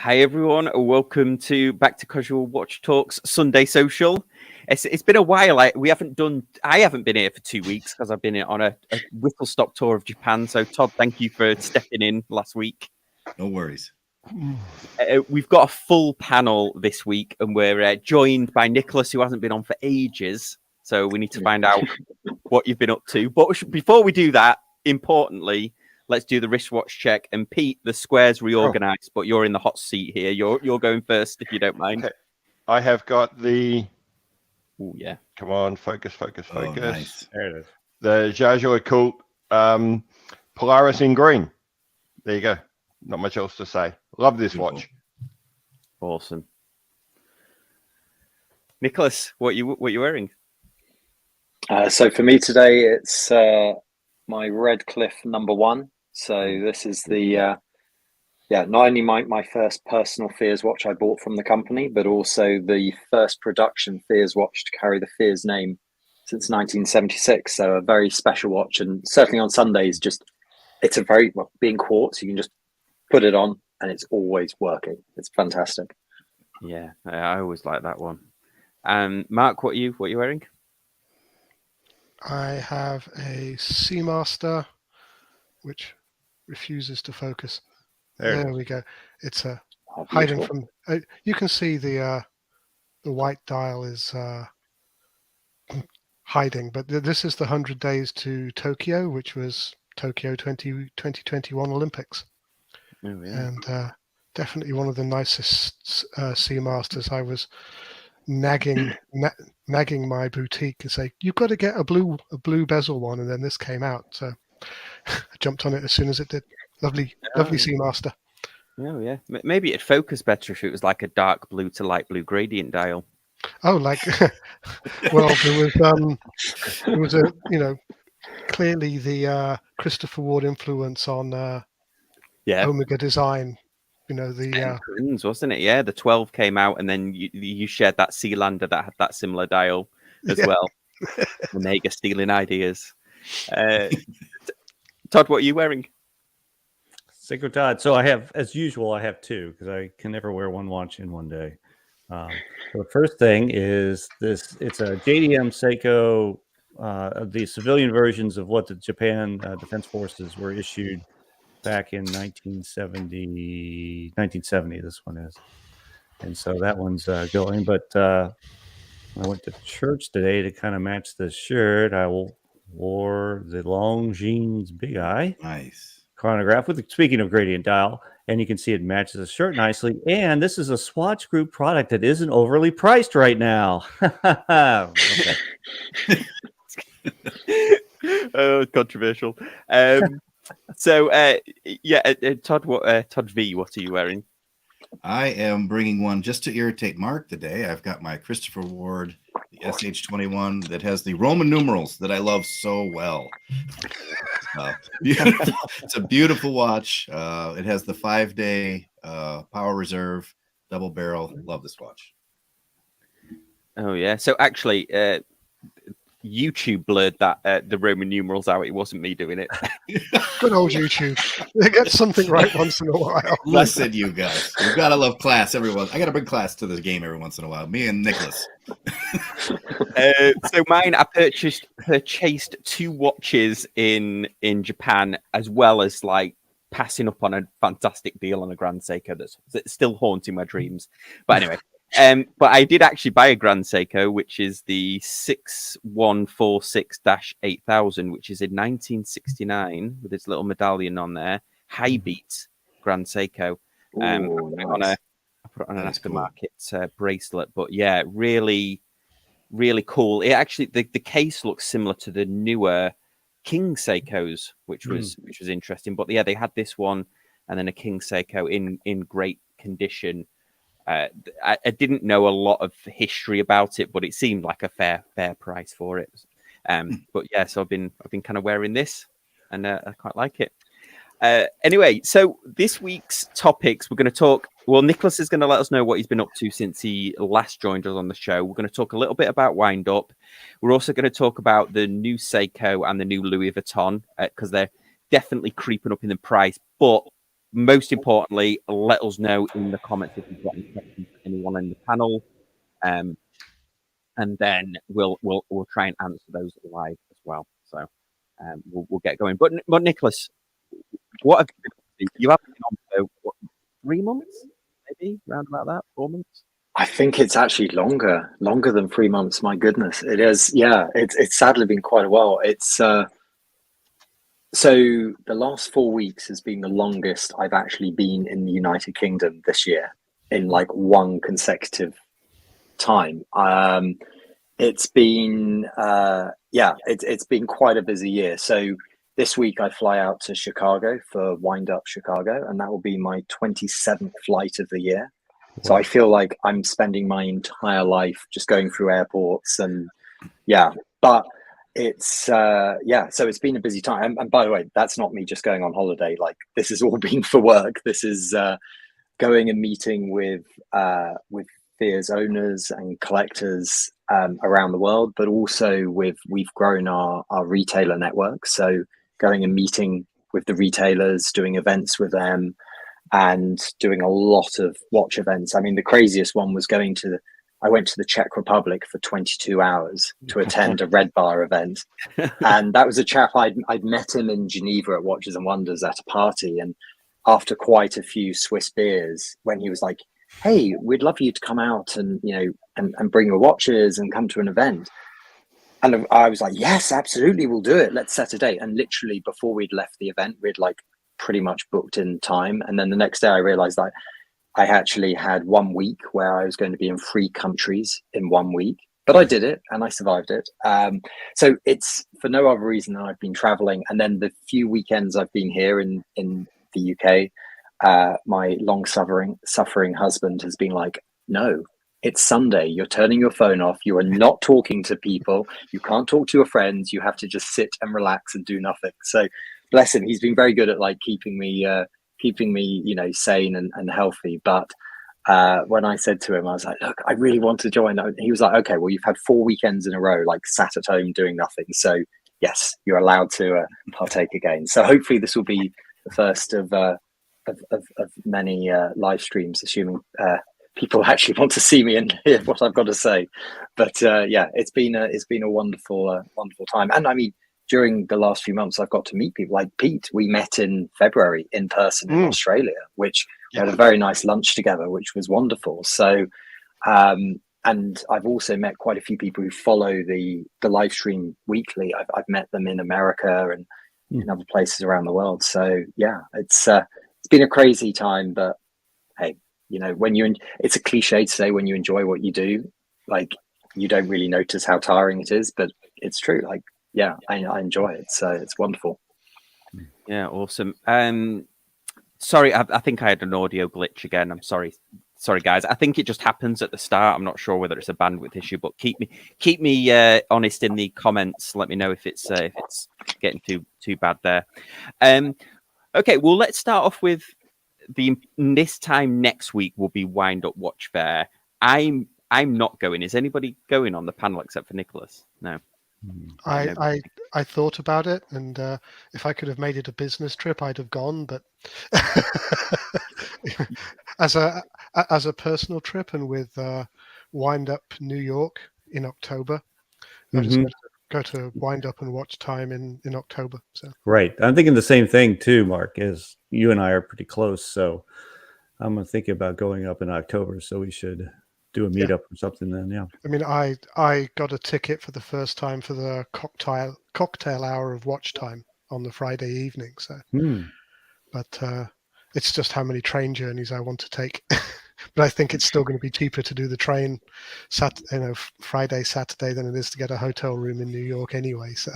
Hi everyone, welcome to Back to Casual Watch Talks Sunday Social. It's been a while. I haven't been here for 2 weeks because I've been on a whistle stop tour of Japan. So Todd, thank you for stepping in last week. No worries. We've got a full panel this week, and we're joined by Nicholas, who hasn't been on for ages. So we need to find out what you've been up to. But before we do that, importantly, let's do the wristwatch check. And Pete, the square's reorganized, but you're in the hot seat here. You're going first, if you don't mind. Okay. I have got the. Oh yeah! Come on, focus. Oh, nice. There it is. The Jaguar Cult Polaris in green. There you go. Not much else to say. Love this watch. Awesome. Nicholas, what you wearing? So for me today, it's my Redcliffe #1. So this is the not only my first personal Fears watch I bought from the company, but also the first production Fears watch to carry the Fears name since 1976. So a very special watch, and certainly on Sundays, it's a very being quartz. You can just put it on, and it's always working. It's fantastic. Yeah, I always like that one. Mark, what you wearing? I have a Seamaster, which refuses to focus. There we go. It's hiding from. You can see the white dial is hiding, but this is the 100 days to Tokyo, which was Tokyo 2021 Olympics. Oh, yeah. And definitely one of the nicest Seamasters. I was nagging my boutique and say, you've got to get a blue bezel one, and then this came out, so I jumped on it as soon as it did. Lovely Seamaster. Oh yeah, maybe it'd focus better if it was like a dark blue to light blue gradient dial. Oh, like well, there was a clearly the Christopher Ward influence on Omega design. The Prince, wasn't it? Yeah, the 12 came out, and then you shared that Sealander that had that similar dial as well. Omega stealing ideas. Todd, what are you wearing? Seiko Todd. So I have, as usual, I have two because I can never wear one watch in one day. So the first thing is this. It's a JDM Seiko, the civilian versions of what the Japan Defense Forces were issued back in 1970, this one is. And so that one's going. But I went to church today to kind of match the shirt. I wore the Longines Big Eye. Nice. Chronograph speaking of gradient dial, and you can see it matches the shirt nicely. And this is a Swatch Group product that isn't overly priced right now. Controversial. So Todd, Todd V, what are you wearing? I am bringing one just to irritate Mark today. I've got my Christopher Ward, the SH21, that has the Roman numerals that I love so well. It's a beautiful watch. It has the 5-day power reserve, double barrel. Love this watch. Oh yeah. So actually, YouTube blurred that the Roman numerals out. It wasn't me doing it. Good old YouTube. They get something right once in a while. Listen, you guys. You've got to love class, everyone. I got to bring class to this game every once in a while. Me and Nicholas. So mine, I purchased two watches in Japan, as well as like passing up on a fantastic deal on a Grand Seiko that's still haunting my dreams. But anyway. But I did actually buy a Grand Seiko, which is the 6146-8000, which is in 1969 with its little medallion on there. High beat Grand Seiko. Nice. I put on an aftermarket bracelet, but yeah, really, really cool. It actually the case looks similar to the newer King Seikos, which was interesting. But yeah, they had this one and then a King Seiko in great condition. I didn't know a lot of history about it, but it seemed like a fair price for it. But yeah, so I've been kind of wearing this, and I quite like it. Anyway, so this week's topics, we're going to talk. Well, Nicholas is going to let us know what he's been up to since he last joined us on the show. We're going to talk a little bit about Windup. We're also going to talk about the new Seiko and the new Louis Vuitton because they're definitely creeping up in the price, but most importantly, let us know in the comments if you've got any questions for anyone in the panel, and then we'll try and answer those live as well. So we'll get going. But Nicholas, what have you been up to? You haven't been on for what, 3 months, maybe round about that, 4 months. I think it's actually longer than 3 months. My goodness, it is. Yeah, it's sadly been quite a while. It's so the last 4 weeks has been the longest I've actually been in the United Kingdom this year in like one consecutive time. It's been it's been quite a busy year. So this week I fly out to Chicago for Windup Chicago, and that will be my 27th flight of the year. So I feel like I'm spending my entire life just going through airports and but it's so it's been a busy time. And by the way, that's not me just going on holiday. Like this has all been for work. This is going and meeting with Fear's owners and collectors around the world, but also we've grown our retailer network. So going and meeting with the retailers, doing events with them, and doing a lot of watch events. I mean, the craziest one was I went to the Czech Republic for 22 hours to attend a Red Bar event. And that was a chap, I'd met him in Geneva at Watches and Wonders at a party. And after quite a few Swiss beers, when he was like, hey, we'd love you to come out and, and bring your watches and come to an event. And I was like, yes, absolutely, we'll do it. Let's set a date. And literally before we'd left the event, we'd like pretty much booked in time. And then the next day I realized that I actually had 1 week where I was going to be in 3 countries in 1 week, but I did it and I survived it. So it's for no other reason than I've been traveling. And then the few weekends I've been here in the UK, my long suffering husband has been like, no, it's Sunday. You're turning your phone off. You are not talking to people. You can't talk to your friends. You have to just sit and relax and do nothing. So bless him. He's been very good at like keeping me, sane and healthy. But when I said to him, I was like, look, I really want to join. He was like, okay, well, you've had 4 weekends in a row, like sat at home doing nothing. So yes, you're allowed to partake again. So hopefully this will be the first of many live streams, assuming people actually want to see me and hear what I've got to say. But it's been a wonderful time. And I mean, during the last few months, I've got to meet people like Pete. We met in February in person in Australia, which we had a very nice lunch together, which was wonderful. So, and I've also met quite a few people who follow the live stream weekly. I've met them in America and in other places around the world. So yeah, it's been a crazy time, but hey, it's a cliche to say when you enjoy what you do, like you don't really notice how tiring it is, but it's true. Like, yeah, I enjoy it. So it's wonderful. Yeah, awesome. Sorry, I think I had an audio glitch again. I'm sorry, guys. I think it just happens at the start. I'm not sure whether it's a bandwidth issue, but keep me honest in the comments. Let me know if it's getting too bad there. Okay, well, let's start off with this time next week will be Windup Watch Fair. I'm not going. Is anybody going on the panel except for Nicholas? No. I thought about it, and if I could have made it a business trip, I'd have gone. But as a personal trip, and with Windup New York in October, I just go to Windup and watch time in October. So right, I'm thinking the same thing too, Mark. As you and I are pretty close, so I'm thinking about going up in October. So we should do a meetup or something then. Yeah. I mean, I got a ticket for the first time for the cocktail hour of watch time on the Friday evening. So, but it's just how many train journeys I want to take. But I think it's still going to be cheaper to do the train Friday, Saturday than it is to get a hotel room in New York anyway. So,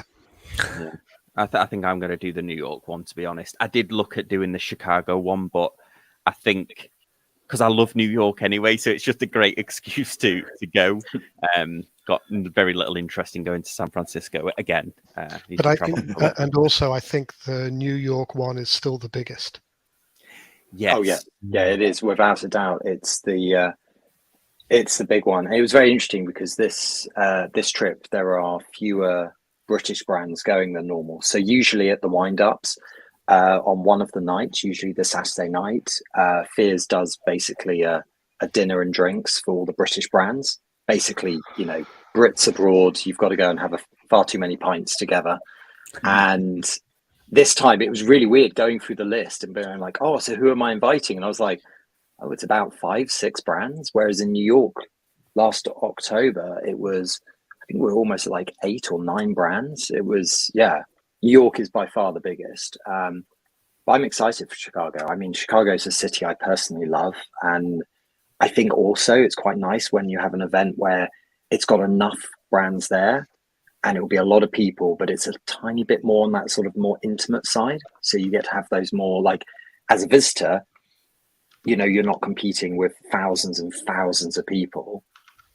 yeah. I think I'm going to do the New York one, to be honest. I did look at doing the Chicago one, but I think, because I love New York anyway, so it's just a great excuse to go. Got very little interest in going to San Francisco again. But I think, and also I think the New York one is still the biggest. Yes. Oh yeah, it is without a doubt. It's the big one. It was very interesting because this trip there are fewer British brands going than normal. So usually at the wind-ups, on one of the nights, usually the Saturday night. Fears does basically a dinner and drinks for all the British brands. Basically, you know, Brits abroad, you've got to go and have far too many pints together. And this time it was really weird going through the list and being like, oh, so who am I inviting? And I was like, oh, it's about 5-6 brands. Whereas in New York last October, it was, I think we were almost at like 8 or 9 brands. It was, yeah, New York is by far the biggest. But I'm excited for Chicago. I mean, Chicago is a city I personally love. And I think also it's quite nice when you have an event where it's got enough brands there and it will be a lot of people, but it's a tiny bit more on that sort of more intimate side. So you get to have those more like, as a visitor, you know, you're not competing with thousands and thousands of people.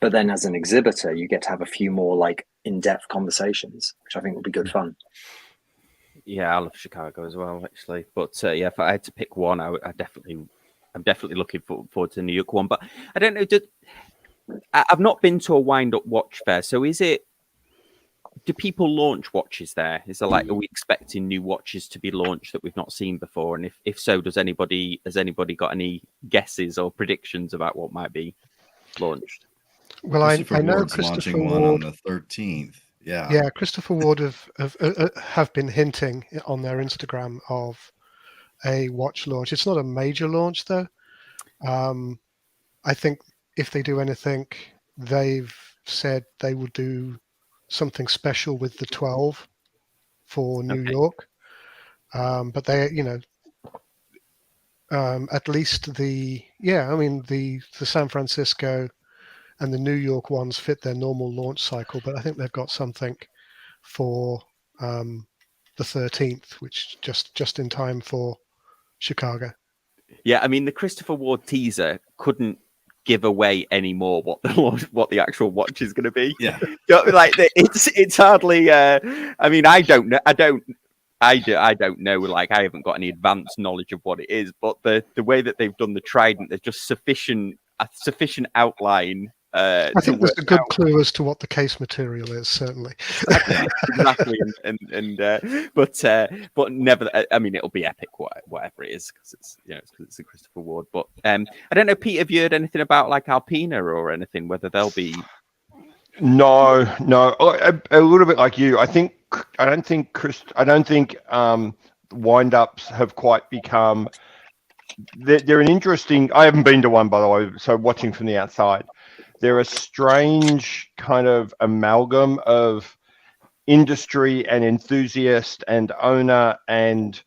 But then as an exhibitor, you get to have a few more like in-depth conversations, which I think will be good fun. Yeah, I love Chicago as well, actually. But yeah, if I had to pick one, I'm definitely looking forward to the New York one. But I don't know, I've not been to a wind-up watch fair. So do people launch watches there? Is there like, are we expecting new watches to be launched that we've not seen before? And if so, has anybody got any guesses or predictions about what might be launched? Well, I know Ward's Christopher launching one Ward on the 13th. Yeah. Yeah, Christopher Ward have been hinting on their Instagram of a watch launch. It's not a major launch though. I think if they do anything, they've said they will do something special with the 12 for New York. But they, you know, at least the San Francisco and the New York ones fit their normal launch cycle, but I think they've got something for the 13th, which just in time for Chicago. Yeah, I mean, the Christopher Ward teaser couldn't give away any more what the actual watch is going to be. Yeah, like it's hardly. I mean, I don't know. I don't know. Like, I haven't got any advanced knowledge of what it is, but the way that they've done the Trident, there's just sufficient outline. I think there's a good clue as to what the case material is, certainly. Exactly. But never. I mean, it'll be epic, whatever it is, because it's a Christopher Ward. But I don't know, Pete, have you heard anything about like Alpina or anything? Whether they'll be? No. A little bit like you. I don't think wind-ups have quite become. They're an interesting. I haven't been to one, by the way, so watching from the outside. They're a strange kind of amalgam of industry and enthusiast and owner and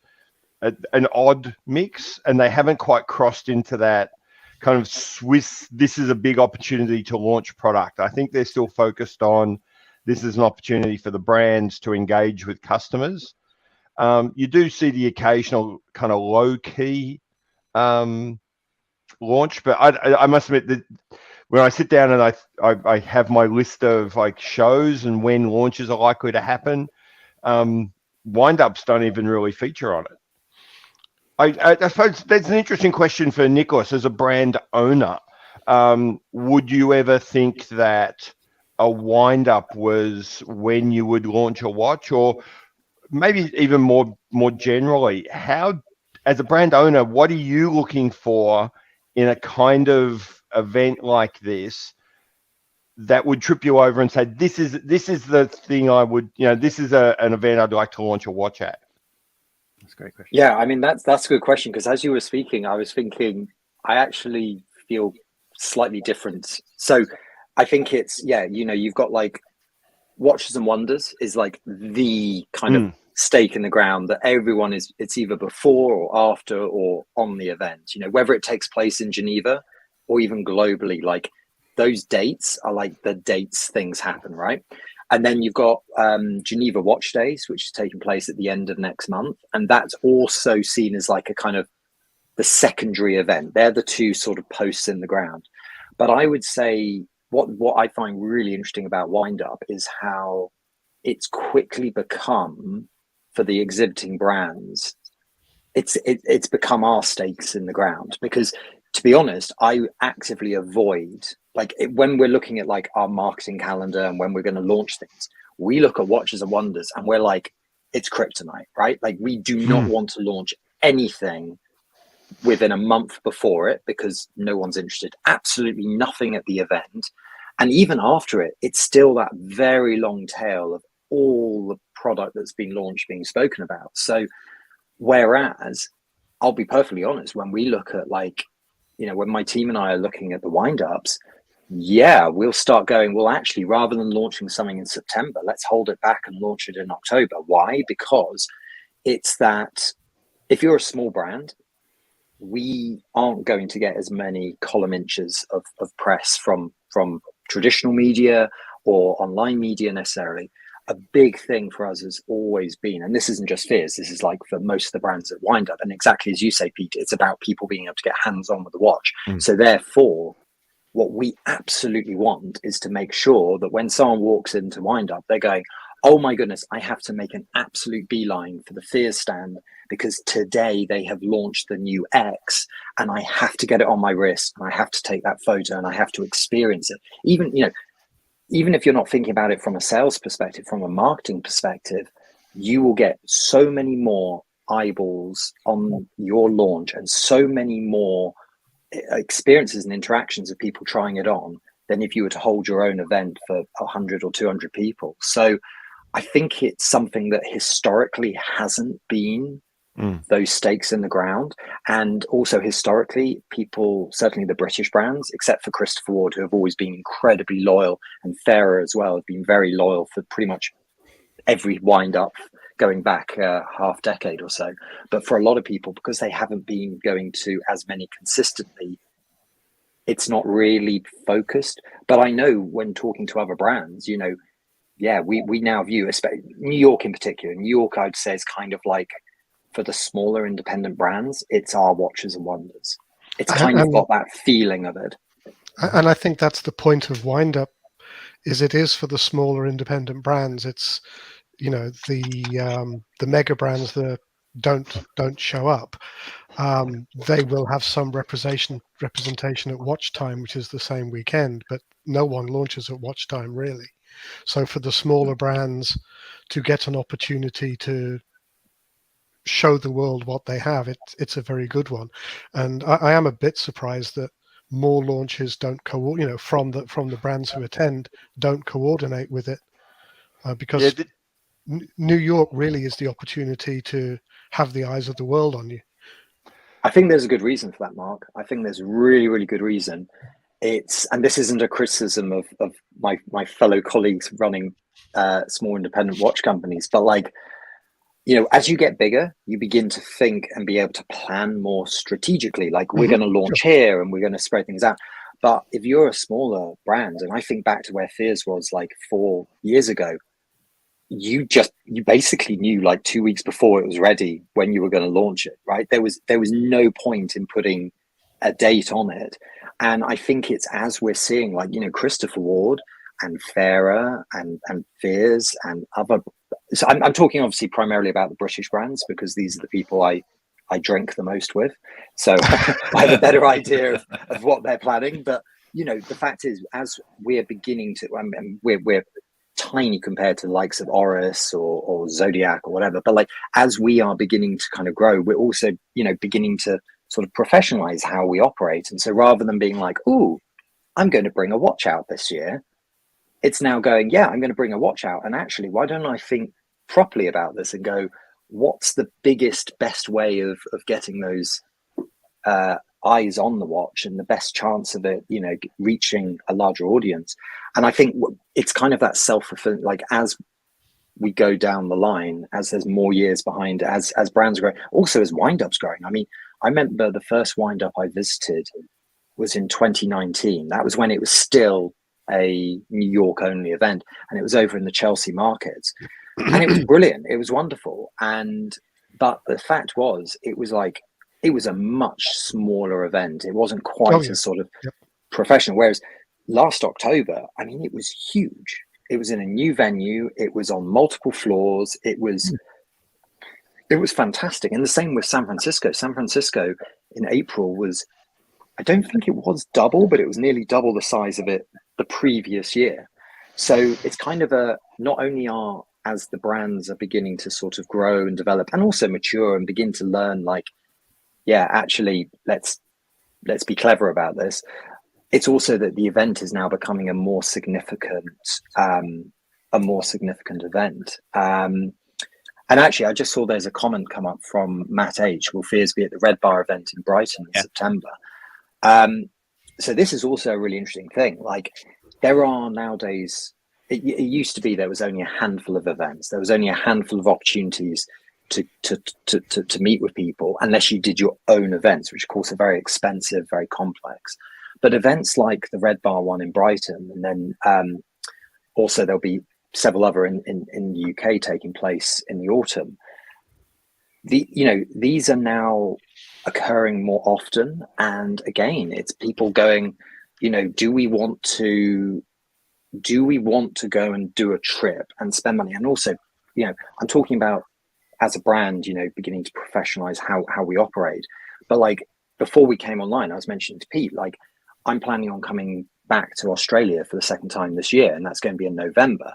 an odd mix, and they haven't quite crossed into that kind of Swiss, this is a big opportunity to launch product. I think they're still focused on this is an opportunity for the brands to engage with customers. You do see the occasional kind of low-key launch, but I must admit that when I sit down and I have my list of like shows and when launches are likely to happen, wind-ups don't even really feature on it. I suppose that's an interesting question for Nicholas as a brand owner. Would you ever think that a wind-up was when you would launch a watch, or maybe even more generally, how, as a brand owner, what are you looking for in a kind of event like this that would trip you over and say, this is the thing I would, this is an event I'd like to launch a watch at? That's a great question. Yeah, I mean, that's a good question, because as you were speaking, I was thinking I actually feel slightly different. So I think it's, you've got like Watches and Wonders is like the kind of stake in the ground that everyone it's either before or after or on the event, whether it takes place in Geneva or even globally, like those dates are like the dates things happen, right? And then you've got Geneva Watch Days, which is taking place at the end of next month. And that's also seen as like a kind of the secondary event. They're the two sort of posts in the ground. But I would say what I find really interesting about Windup is how it's quickly become, for the exhibiting brands, it's become our stakes in the ground. Because to be honest, I actively avoid, when we're looking at like our marketing calendar and when we're going to launch things, we look at Watches and Wonders and we're like, it's kryptonite, right? Like we do not want to launch anything within a month before it because no one's interested. Absolutely nothing at the event. And even after it, it's still that very long tail of all the product that's been launched being spoken about. So whereas I'll be perfectly honest, when we look at like, you know, when my team and I are looking at the wind-ups, yeah, we'll start going, well, actually, rather than launching something in September, let's hold it back and launch it in October. Why? Because it's that if you're a small brand, we aren't going to get as many column inches of press from traditional media or online media necessarily. A big thing for us has always been, and this isn't just Fears, this is like for most of the brands that wind up, and exactly as you say, Pete, it's about people being able to get hands-on with the watch. So therefore, what we absolutely want is to make sure that when someone walks into Wind Up, they're going, oh my goodness, I have to make an absolute beeline for the Fears stand because today they have launched the new X and I have to get it on my wrist and I have to take that photo and I have to experience it. Even, you know, even if you're not thinking about it from a sales perspective, from a marketing perspective, you will get so many more eyeballs on your launch and so many more experiences and interactions of people trying it on than if you were to hold your own event for 100 or 200 people. So I think it's something that historically hasn't been those stakes in the ground. And also historically, people, certainly the British brands, except for Christopher Ward, who have always been incredibly loyal, and Farah as well, have been very loyal for pretty much every wind up going back half decade or so. But for a lot of people, because they haven't been going to as many consistently, it's not really focused. But I know when talking to other brands, you know, yeah, we now view, especially New York in particular, New York, I'd say, is kind of like, for the smaller independent brands, it's our Watches and Wonders. It's kind of got that feeling of it. And I think that's the point of Wind Up, is it is for the smaller independent brands. It's, you know, the mega brands that don't show up. They will have some representation at watch time, which is the same weekend, but no one launches at watch time really. So for the smaller brands to get an opportunity to show the world what they have, it's a very good one. And I am a bit surprised that more launches don't from the brands who attend don't coordinate with it, because New York really is the opportunity to have the eyes of the world on you. I think there's a good reason for that, Mark. I think there's a really, really good reason. And this isn't a criticism of my fellow colleagues running small independent watch companies, but like, you know, as you get bigger, you begin to think and be able to plan more strategically. Like we're going to launch here and we're going to spread things out. But if you're a smaller brand, and I think back to where Fears was like 4 years ago, you basically knew like 2 weeks before it was ready when you were going to launch it, right? There was no point in putting a date on it. And I think it's as we're seeing, like, you know, Christopher Ward and Farah and Fears and other. So I'm talking obviously primarily about the British brands because these are the people I drink the most with. So I have a better idea of what they're planning. But, you know, the fact is, as we're beginning to, we're tiny compared to the likes of Oris or Zodiac or whatever. But like, as we are beginning to kind of grow, we're also, you know, beginning to sort of professionalize how we operate. And so rather than being like, ooh, I'm going to bring a watch out this year, it's now going, yeah, I'm going to bring a watch out. And actually, why don't I think properly about this and go, what's the best way of getting those eyes on the watch and the best chance of it, you know, reaching a larger audience? And I think it's kind of that self-fulfilling, like as we go down the line, as there's more years behind, as brands grow, also as Wind-Up's growing. I mean, I remember the first Wind-Up I visited was in 2019. That was when it was still a New York only event, and it was over in the Chelsea markets, and it was brilliant. It was wonderful. But the fact was, it was a much smaller event. It wasn't quite as sort of professional. Whereas last October, I mean, it was huge. It was in a new venue. It was on multiple floors. It was fantastic. And the same with San Francisco. San Francisco in April was, I don't think it was double, but it was nearly double the size of it the previous year. So it's kind of not only are as the brands are beginning to sort of grow and develop and also mature and begin to learn, like, yeah, actually, let's be clever about this. It's also that the event is now becoming a more significant event. And actually, I just saw there's a comment come up from Matt H. Will Fears be at the Red Bar event in Brighton in September? So this is also a really interesting thing. Like, there are nowadays, it used to be there was only a handful of events. There was only a handful of opportunities to meet with people, unless you did your own events, which of course are very expensive, very complex. But events like the Red Bar one in Brighton, and then also there'll be several other in the UK taking place in the autumn. These are now occurring more often, and again, it's people going, do we want to go and do a trip and spend money? And also, I'm talking about as a brand, beginning to professionalize how we operate. But like, before we came online, I was mentioning to Pete, like, I'm planning on coming back to Australia for the second time this year, and that's going to be in November.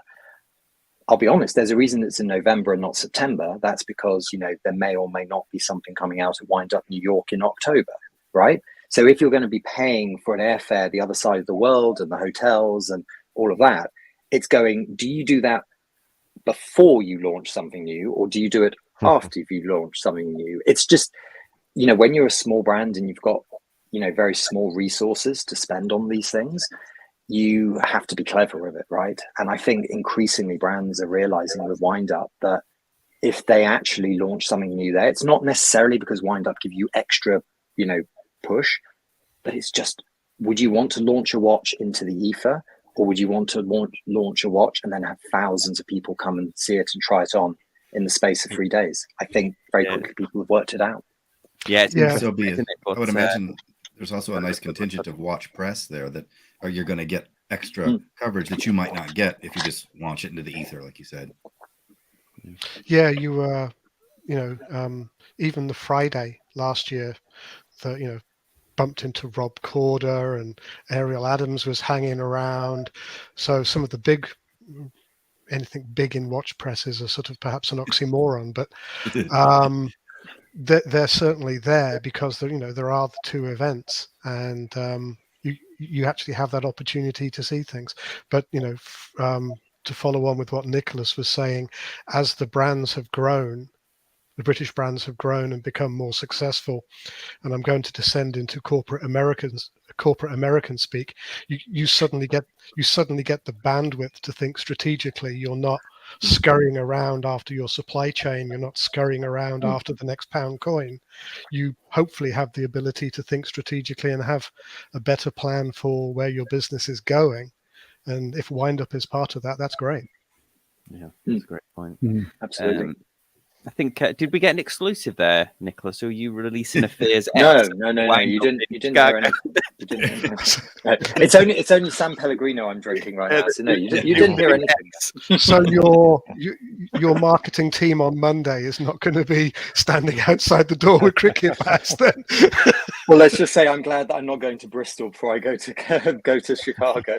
I'll be honest, there's a reason it's in November and not September. That's because, there may or may not be something coming out of Windup New York in October, right? So if you're going to be paying for an airfare the other side of the world and the hotels and all of that, it's going, do you do that before you launch something new, or do you do it after you launch something new? It's just, when you're a small brand and you've got, very small resources to spend on these things, you have to be clever with it, right? And I think increasingly brands are realizing with Windup that if they actually launch something new there, it's not necessarily because Windup give you extra, push, but it's just, would you want to launch a watch into the ether, or would you want to launch a watch and then have thousands of people come and see it and try it on in the space of 3 days? I think very quickly people have worked it out. Yeah, So I would imagine there's also a nice contingent of watch press there that you're going to get extra coverage that you might not get if you just launch it into the ether, like you said. Yeah, you even the Friday last year, bumped into Rob Corder and Ariel Adams was hanging around. So some of the anything big in watch presses are sort of perhaps an oxymoron, but they're certainly there because there are the two events, and you actually have that opportunity to see things. But to follow on with what Nicholas was saying, as the brands have grown, the British brands have grown and become more successful, and I'm going to descend into corporate American speak, you suddenly get the bandwidth to think strategically. You're not scurrying around after your supply chain. You're not scurrying around after the next pound coin. You hopefully have the ability to think strategically and have a better plan for where your business is going. And if Windup is part of that, that's great. Yeah, that's a great point. Absolutely. I think did we get an exclusive there, Nicholas? Or are you releasing a Fears? No. You didn't hear anything. It's only San Pellegrino I'm drinking right now. So no, you didn't hear anything. So your marketing team on Monday is not going to be standing outside the door with cricket bats then. Well, let's just say I'm glad that I'm not going to Bristol before I go to Chicago.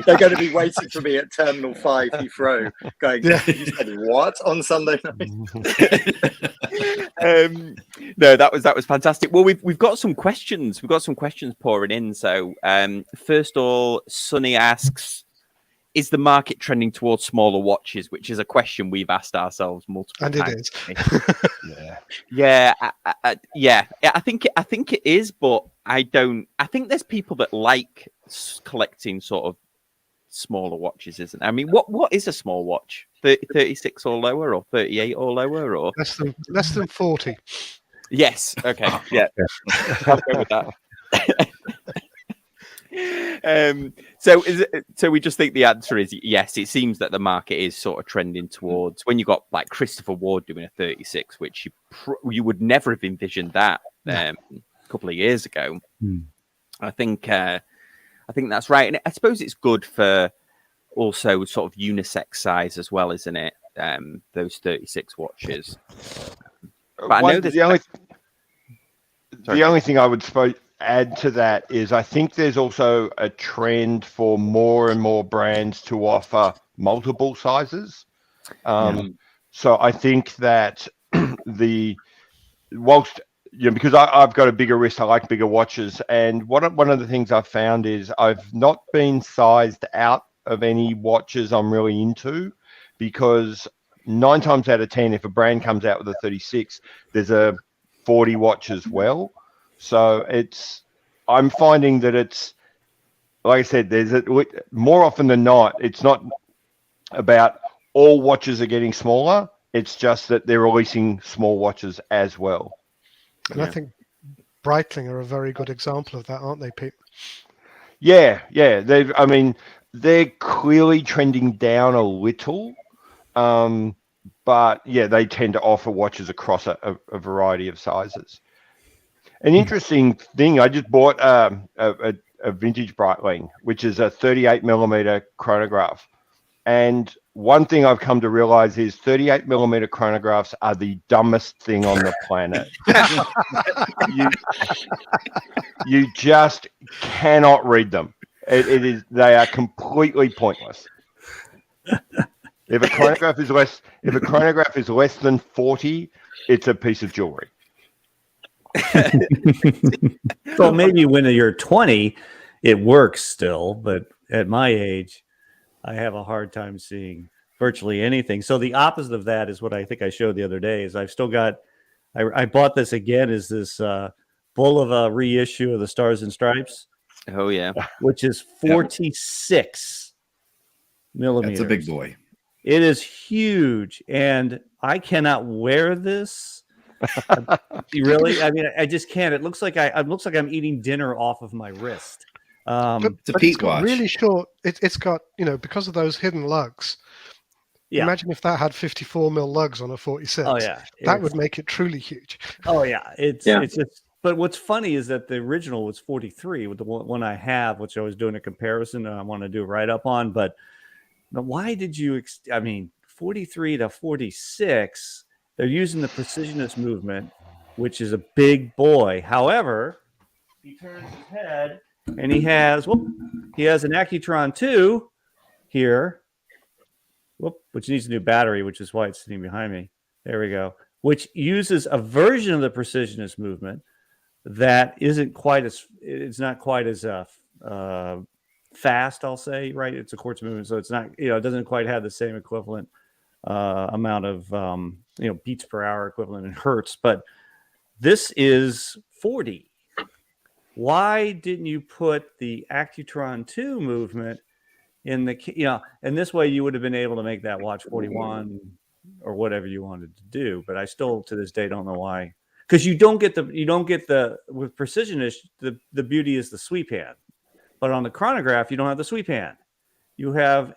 They're going to be waiting for me at Terminal 5 Heathrow, going, you said what on Sunday night? No, that was fantastic. Well, we've got some questions. We've got some questions pouring in. So first of all, Sonny asks, is the market trending towards smaller watches? Which is a question we've asked ourselves multiple times. And it is. Yeah. I think it is, but I think there's people that like collecting sort of smaller watches, isn't it? I mean, what is a small watch? 36 or lower, or 38 or lower, or less than 40. Yes. Okay. Yeah. I'll go with that. So we just think the answer is yes. It seems that the market is sort of trending towards, when you got like Christopher Ward doing a 36, which you would never have envisioned that a couple of years ago. I think that's right, and I suppose it's good for also sort of unisex size as well, isn't it? Those 36 watches. But I know the only thing I would add to that is I think there's also a trend for more and more brands to offer multiple sizes. So I think that whilst because I've got a bigger wrist, I like bigger watches, and one of the things I've found is I've not been sized out of any watches I'm really into, because 9 times out of 10, if a brand comes out with a 36, there's a 40 watch as well. So I'm finding that it's, like I said, more often than not, it's not about all watches are getting smaller. It's just that they're releasing small watches as well. And I think Breitling are a very good example of that, aren't they, Pete? Yeah. They're clearly trending down a little, but yeah, they tend to offer watches across a variety of sizes. An interesting thing, I just bought a vintage Breitling, which is a 38 millimeter chronograph. And one thing I've come to realize is 38 millimeter chronographs are the dumbest thing on the planet. you just cannot read them. They are completely pointless. If a chronograph is less than 40, it's a piece of jewelry. So maybe when you're 20, it works still, but at my age, I have a hard time seeing virtually anything. So the opposite of that is what I think I showed the other day. Is I've still got, I bought this again. Is this Bulova reissue of the Stars and Stripes? Oh yeah, which is 46 millimeters. That's a big boy. It is huge, and I cannot wear this. Really? I mean, I just can't. It looks like I'm eating dinner off of my wrist. It's a Pete watch. Really short. It's got, because of those hidden lugs. Yeah. Imagine if that had 54 mil lugs on a 46. Oh yeah, that would make it truly huge. Oh yeah, it's just. But what's funny is that the original was 43 with the one I have, which I was doing a comparison and I want to do a write up on. But why did you? 43 to 46. They're using the precisionist movement, which is a big boy. However, he turns his head and he has an Accutron 2 here, which needs a new battery, which is why it's sitting behind me. There we go. Which uses a version of the precisionist movement that it's not quite as fast, I'll say, right? It's a quartz movement, so it's not, it doesn't quite have the same equivalent amount of beats per hour equivalent in hertz, but this is 40. Why didn't you put the Accutron 2 movement in the, and this way you would have been able to make that watch 41 or whatever you wanted to do. But I still to this day don't know why, because you don't get the with precisionist, the beauty is the sweep hand, but on the chronograph you don't have the sweep hand. You have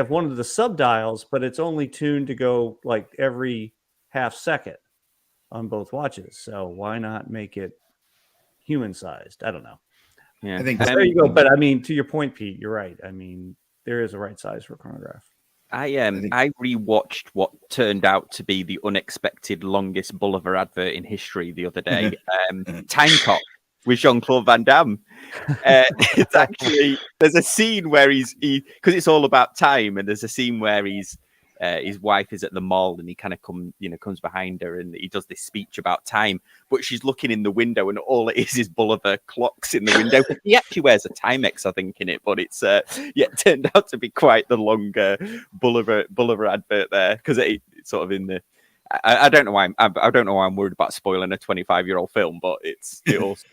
one of the sub dials, but it's only tuned to go like every half second on both watches. So why not make it human sized? I don't know. Yeah, I think there you go. But I mean, to your point, Pete, you're right. I mean, there is a right size for a chronograph. I rewatched what turned out to be the unexpected longest Bulova advert in history the other day. Time Cop with Jean-Claude Van Damme. It's actually, there's a scene where because it's all about time, and there's a scene where his wife is at the mall and he kind of comes behind her and he does this speech about time, but she's looking in the window and all it is Bulova clocks in the window. He actually wears a Timex, I think, in it, but it's it turned out to be quite the longer Bulova advert there, because it's sort of in the. I don't know why I'm worried about spoiling a 25-year-old film, but it also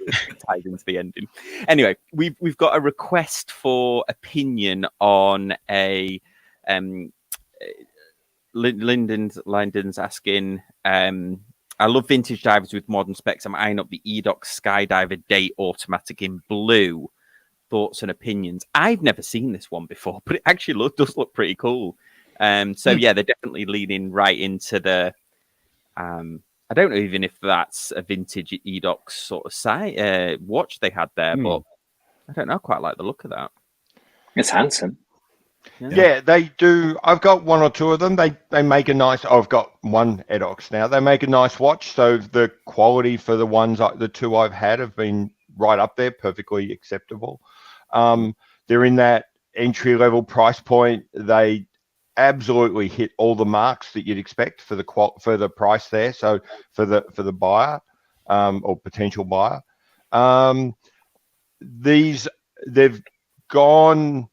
ties into the ending. Anyway, we've got a request for opinion on a Lyndon's asking, I love vintage divers with modern specs. I'm eyeing up the Edox Skydiver Date Automatic in blue. Thoughts and opinions. I've never seen this one before, but it actually does look pretty cool. So yeah, they're definitely leaning right into the. I don't know even if that's a vintage Edox sort of watch they had there, but I don't know. I quite like the look of that. It's handsome. Yeah, they do. I've got one or two of them. They make a nice. I've got one Edox now. They make a nice watch. So the quality for the two I've had have been right up there, perfectly acceptable. They're in that entry level price point. They absolutely hit all the marks that you'd expect for the price there. So for the buyer or potential buyer, they've gone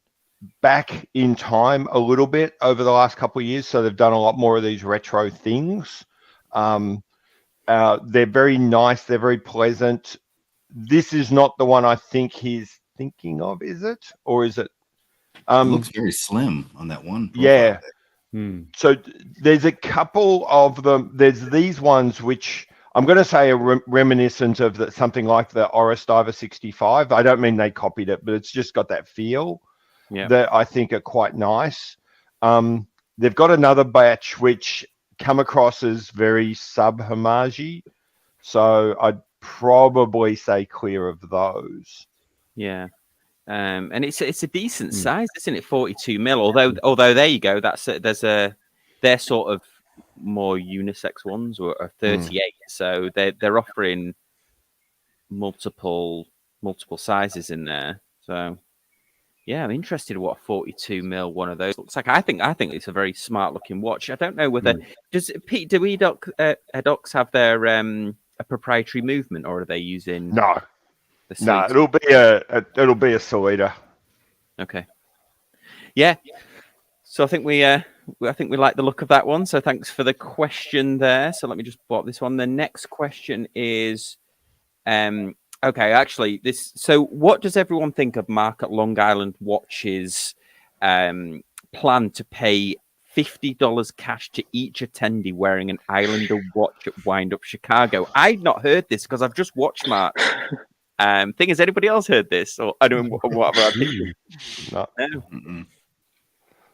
back in time a little bit over the last couple of years. So they've done a lot more of these retro things. They're very nice. They're very pleasant. This is not the one I think he's thinking of, is it? Or is it? It looks very slim on that one. Yeah. So there's a couple of them. There's these ones which I'm going to say are reminiscent of something like the Oris Diver 65. I don't mean they copied it, but it's just got that feel that I think are quite nice. They've got another batch which come across as very sub-homage. So I'd probably say clear of those. Yeah. And it's a decent size, isn't it? 42 mil. Although there you go. They're sort of more unisex ones or 38. So they're offering multiple sizes in there. So yeah, I'm interested in what a 42 mil one of those looks like. I think it's a very smart looking watch. I don't know whether do Edox have their a proprietary movement, or are they using No, the it'll be a Solita. Okay. Yeah. So I think we like the look of that one. So thanks for the question there. So let me just pull up this one. The next question is, okay, actually so what does everyone think of Market Long Island Watches plan to pay $50 cash to each attendee wearing an Islander watch at Windup Chicago? I'd not heard this because I've just watched Mark. Thing is, anybody else heard this? Or I don't know what other opinion. No. Mm-mm.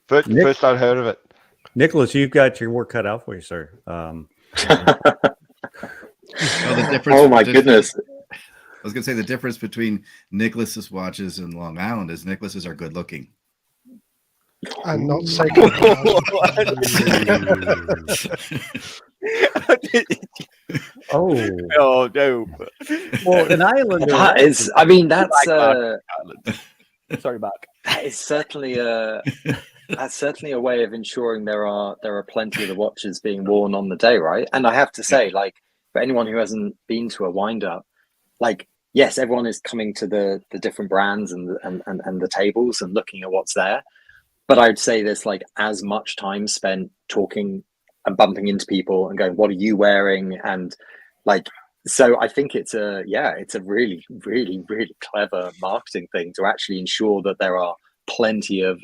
First I'd heard of it. Nicholas, you've got your work cut out for you, sir. Oh my goodness. I was going to say the difference between Nicholas's watches and Long Island is Nicholas's are good looking. And not sacred. Oh no! Well, an Islander. That is, I mean, that's sorry, Mark. that is certainly a way of ensuring there are plenty of the watches being worn on the day, right? And I have to say, like, for anyone who hasn't been to a Windup, like, yes, everyone is coming to the different brands and the tables and looking at what's there. But I would say there's like as much time spent talking and bumping into people and going, what are you wearing? And like, so I think it's a really, really, really clever marketing thing to actually ensure that there are plenty of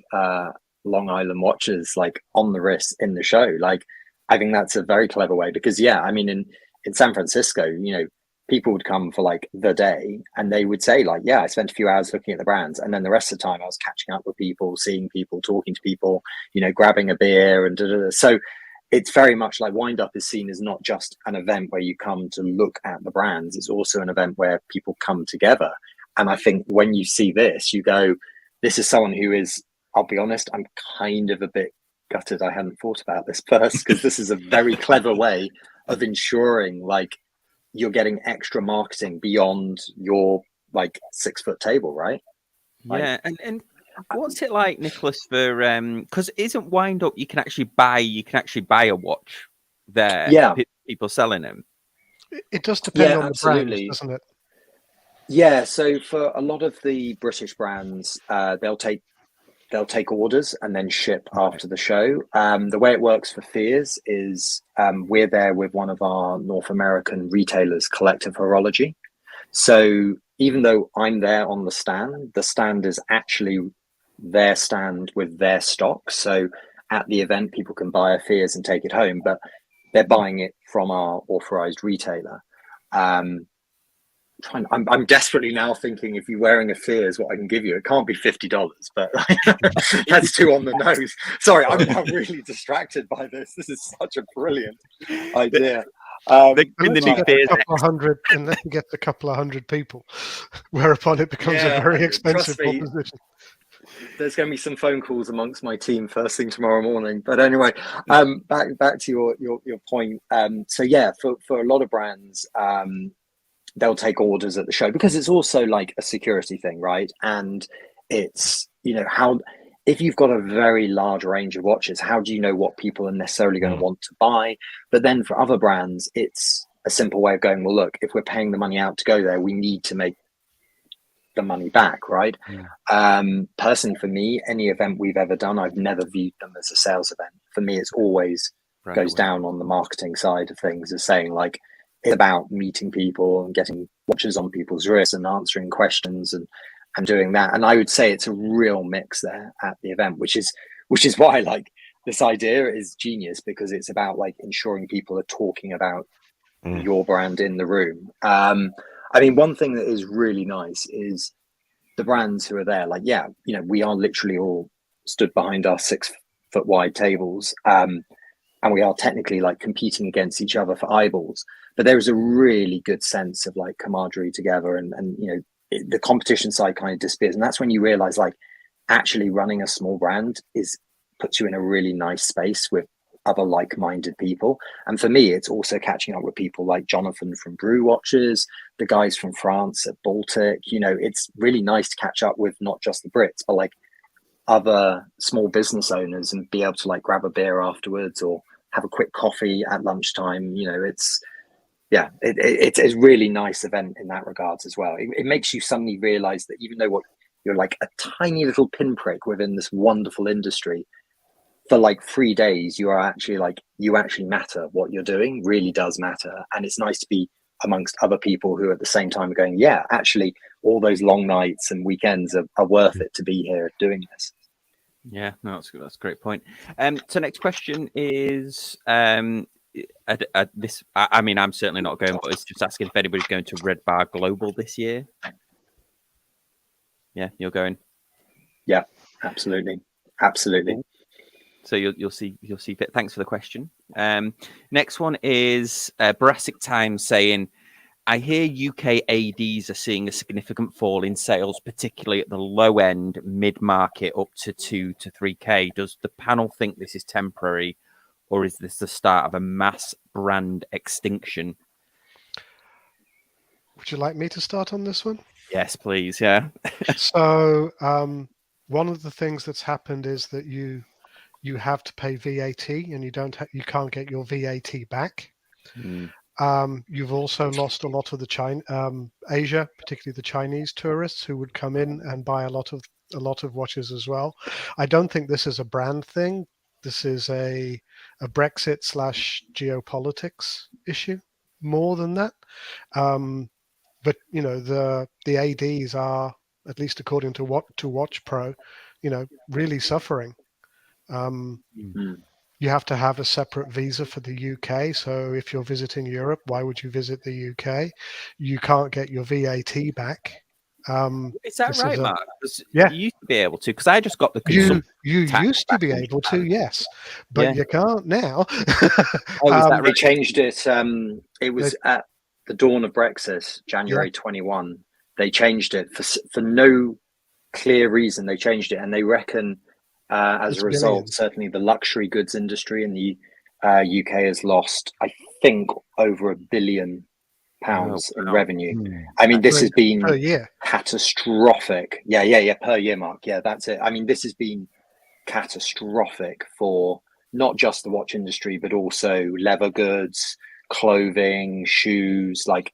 Long Island watches like on the wrist in the show. Like, I think that's a very clever way because, yeah, I mean, in San Francisco, you know, people would come for like the day and they would say like, yeah, I spent a few hours looking at the brands. And then the rest of the time I was catching up with people, seeing people, talking to people, you know, grabbing a beer and da-da-da. So it's very much like Windup is seen as not just an event where you come to look at the brands. It's also an event where people come together. And I think when you see this, you go, this is someone who is, I'll be honest, I'm kind of a bit gutted I hadn't thought about this first, because this is a very clever way of ensuring like you're getting extra marketing beyond your like 6 foot table, right? Like, Yeah, and what's it like, Nicholas? For because isn't Windup you can actually buy a watch there? Yeah. People selling them. It does depend Yeah, on absolutely. the brands, doesn't it? Yeah, so for a lot of the British brands, they'll take orders and then ship after the show. The way it works for Fears is we're there with one of our North American retailers, Collective Horology. So even though I'm there on the stand is actually their stand with their stock. So at the event, people can buy a Fears and take it home, but they're buying it from our authorized retailer. I'm desperately now thinking if you're wearing a Fears, what I can give you. It can't be $50, but that's too on the nose. Sorry, I'm really distracted by this. This is such a brilliant idea. Unless you get a couple of hundred people, whereupon it becomes a very expensive proposition. There's going to be some phone calls amongst my team first thing tomorrow morning. But anyway, back to your point. So yeah, for a lot of brands, they'll take orders at the show because it's also like a security thing, right? And it's, you know, how, if you've got a very large range of watches, how do you know what people are necessarily going to want to buy? But then for other brands, it's a simple way of going, well, look, if we're paying the money out to go there, we need to make the money back, right? Personally, for me, any event we've ever done, I've never viewed them as a sales event. For me, it's always goes down on the marketing side of things, as saying like, it's about meeting people and getting watches on people's wrists and answering questions and doing that. And I would say it's a real mix there at the event, which is why like this idea is genius, because it's about like ensuring people are talking about your brand in the room. I mean, one thing that is really nice is the brands who are there, like, yeah, you know, we are literally all stood behind our 6 foot wide tables. And we are technically like competing against each other for eyeballs, but there is a really good sense of like camaraderie together, and you know, the competition side kind of disappears, and that's when you realize like actually running a small brand puts you in a really nice space with other like-minded people. And for me, it's also catching up with people like Jonathan from Brew Watches, the guys from France at Baltic. You know, it's really nice to catch up with not just the Brits, but like other small business owners, and be able to like grab a beer afterwards or have a quick coffee at lunchtime. You know, it's a really nice event in that regards as well. It makes you suddenly realize that even though you're like a tiny little pinprick within this wonderful industry, for like 3 days, you actually matter. What you're doing really does matter. And it's nice to be amongst other people who at the same time are going, yeah, actually all those long nights and weekends are worth it to be here doing this. Yeah, no, that's a great point. So next question is this. I mean, I'm certainly not going, but it's just asking if anybody's going to Red Bar Global this year. Yeah, you're going. Yeah, absolutely. So you'll see fit. Thanks for the question. Next one is Brassic Times saying, I hear UK ADs are seeing a significant fall in sales, particularly at the low end, mid-market, up to 2 to 3K. Does the panel think this is temporary, or is this the start of a mass brand extinction? Would you like me to start on this one? Yes, please. Yeah. So one of the things that's happened is that you have to pay VAT, and you can't get your VAT back. You've also lost a lot of the Asia, particularly the Chinese tourists who would come in and buy a lot of watches as well. I don't think this is a brand thing. This is a Brexit / geopolitics issue more than that. But you know, the ADs are, at least according to Watch Pro, you know, really suffering. You have to have a separate visa for the UK. So if you're visiting Europe, why would you visit the UK? You can't get your VAT back. Is that right, Mark? Yeah. You used to be able to, because I just got the you used to be able to, yes, but you can't now. They changed it. It was at the dawn of Brexit, January 21. They changed it for no clear reason. They changed it, and they reckon as a result, certainly the luxury goods industry in the UK has lost, I think, over £1 billion in revenue. I mean, this has been per year. Catastrophic. Yeah, per year, Mark. Yeah, that's it. I mean, this has been catastrophic for not just the watch industry, but also leather goods, clothing, shoes, like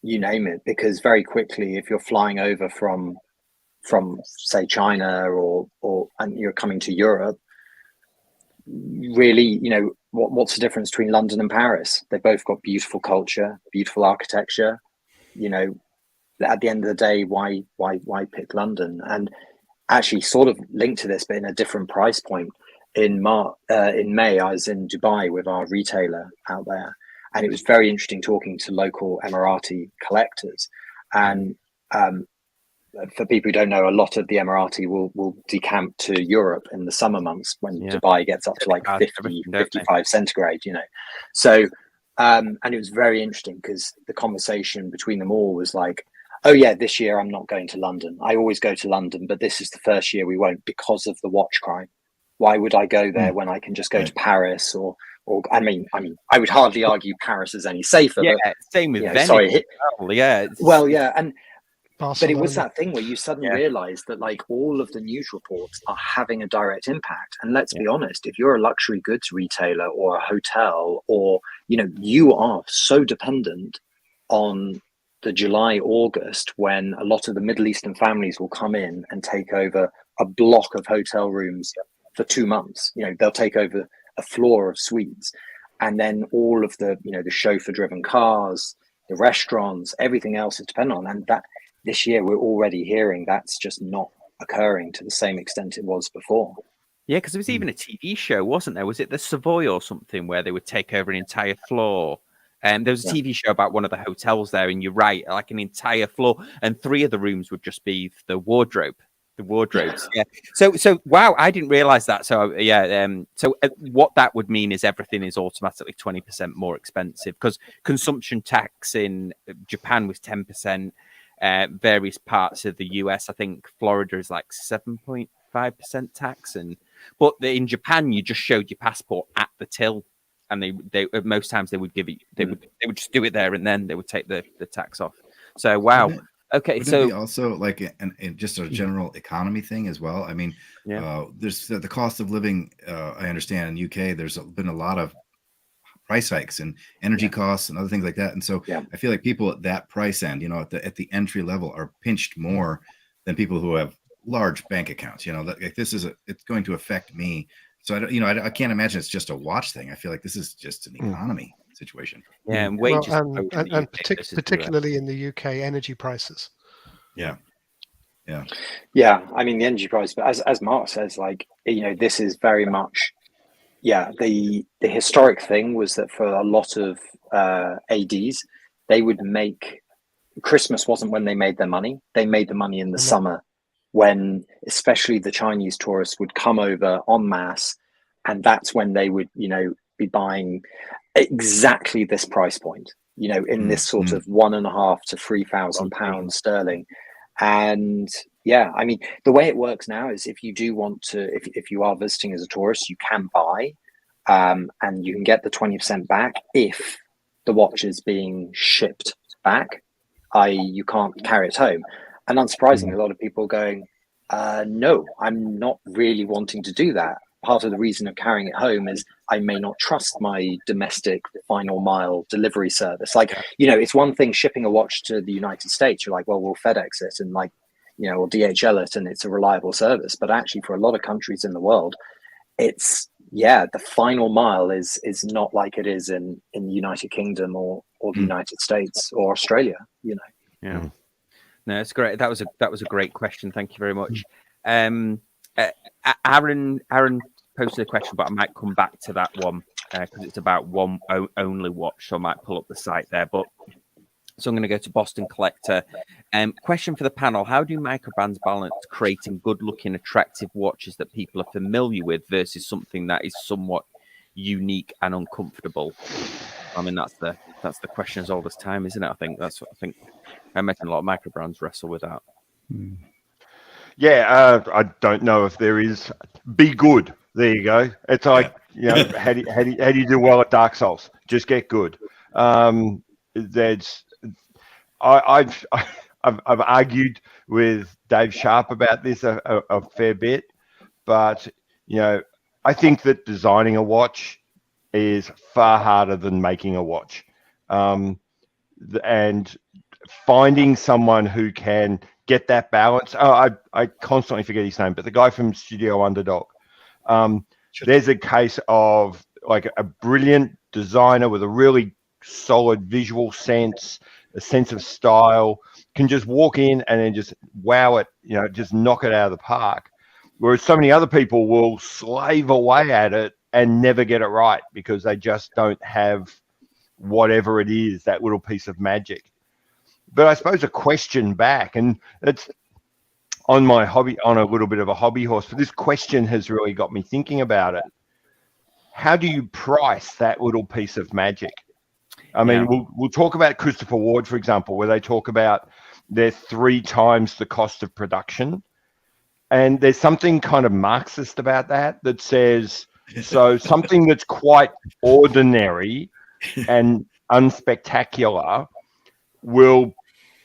you name it. Because very quickly, if you're flying over from say China and you're coming to Europe, really, you know, what's the difference between London and Paris? They've both got beautiful culture, beautiful architecture. You know, at the end of the day, why pick London? And actually, sort of linked to this, but in a different price point. In May, I was in Dubai with our retailer out there, and it was very interesting talking to local Emirati collectors. And for people who don't know, a lot of the Emirati will decamp to Europe in the summer months when Dubai gets up to like 50, 55 centigrade, you know. So, and it was very interesting because the conversation between them all was like, oh yeah, this year I'm not going to London. I always go to London, but this is the first year we won't because of the watch crime. Why would I go there when I can just go to Paris or I mean, I would hardly argue Paris is any safer. Yeah, but, same with you know, Venice. sorry. Well, yeah. Well, yeah, and Barcelona. But it was that thing where you suddenly realize that like all of the news reports are having a direct impact. And let's be honest, if you're a luxury goods retailer or a hotel, or, you know, you are so dependent on the July, August, when a lot of the Middle Eastern families will come in and take over a block of hotel rooms for 2 months. You know, they'll take over a floor of suites, and then all of the, you know, the chauffeur driven cars, the restaurants, everything else is dependent on. And that this year we're already hearing that's just not occurring to the same extent it was before. Yeah, because there was even a TV show, wasn't there? Was it the Savoy or something, where they would take over an entire floor? And there was a TV show about one of the hotels there, and you're right, like an entire floor, and 3 of the rooms would just be the wardrobes. Yeah. So wow, I didn't realize that. So what that would mean is everything is automatically 20% more expensive, because consumption tax in Japan was 10%. Various parts of the US, I think Florida is like 7.5% tax, but in Japan you just showed your passport at the till, and they most times they would give it, they would just do it there, and then they would take the tax off. So wow. Okay, Would so it be also like just a general economy thing as well? I mean, there's the cost of living. I understand in UK there's been a lot of price hikes and energy costs and other things like that, and so I feel like people at that price end, you know, at the entry level, are pinched more than people who have large bank accounts. You know, like this is it's going to affect me. So I can't imagine it's just a watch thing. I feel like this is just an economy situation. Yeah, and wages, and particularly in the UK, energy prices. Yeah. I mean, the energy price, but as Mark says, like, you know, this is very much, the historic thing was that for a lot of ADs, they would make Christmas wasn't when they made their money. They made the money in the summer, when especially the Chinese tourists would come over en masse, and that's when they would, you know, be buying exactly this price point, you know, in this sort of £1,500 to £3,000 sterling. And I mean, the way it works now is if you do want to, if you are visiting as a tourist, you can buy and you can get the 20% back if the watch is being shipped back, i.e. you can't carry it home. And unsurprisingly, a lot of people are going, no, I'm not really wanting to do that. Part of the reason of carrying it home is I may not trust my domestic final mile delivery service. Like, you know, it's one thing shipping a watch to the United States. You're like, well, we'll FedEx it and, like, you know, or DHL it, and it's a reliable service. But actually, for a lot of countries in the world, it's the final mile is not like it is in the United Kingdom or the United States or Australia. You know. Yeah. No, it's great. That was a great question. Thank you very much. Aaron posted a question, but I might come back to that one because it's about one only watch, so I might pull up the site there. But so I'm going to go to Boston Collector. Question for the panel: how do Microbrands balance creating good-looking, attractive watches that people are familiar with versus something that is somewhat unique and uncomfortable? I mean, that's the question as old as time, isn't it? I think that's what I imagine a lot of Microbrands wrestle with that. Yeah, I don't know if there is. Be good. There you go. It's like, you know, how do you do well at Dark Souls? Just get good. I've argued with Dave Sharp about this a fair bit, but you know, I think that designing a watch is far harder than making a watch, and finding someone who can get that balance. I constantly forget his name, but the guy from Studio Underdog. There's a case of like a brilliant designer with a really solid visual sense, a sense of style, can just walk in and then just wow it, you know, just knock it out of the park. Whereas so many other people will slave away at it and never get it right because they just don't have whatever it is, that little piece of magic. But I suppose a question back, and it's on my hobby, on a little bit of a hobby horse, but this question has really got me thinking about it. How do you price that little piece of magic? I mean, we'll talk about Christopher Ward, for example, where they talk about they're 3 times the cost of production. And there's something kind of Marxist about that says, so something that's quite ordinary and unspectacular will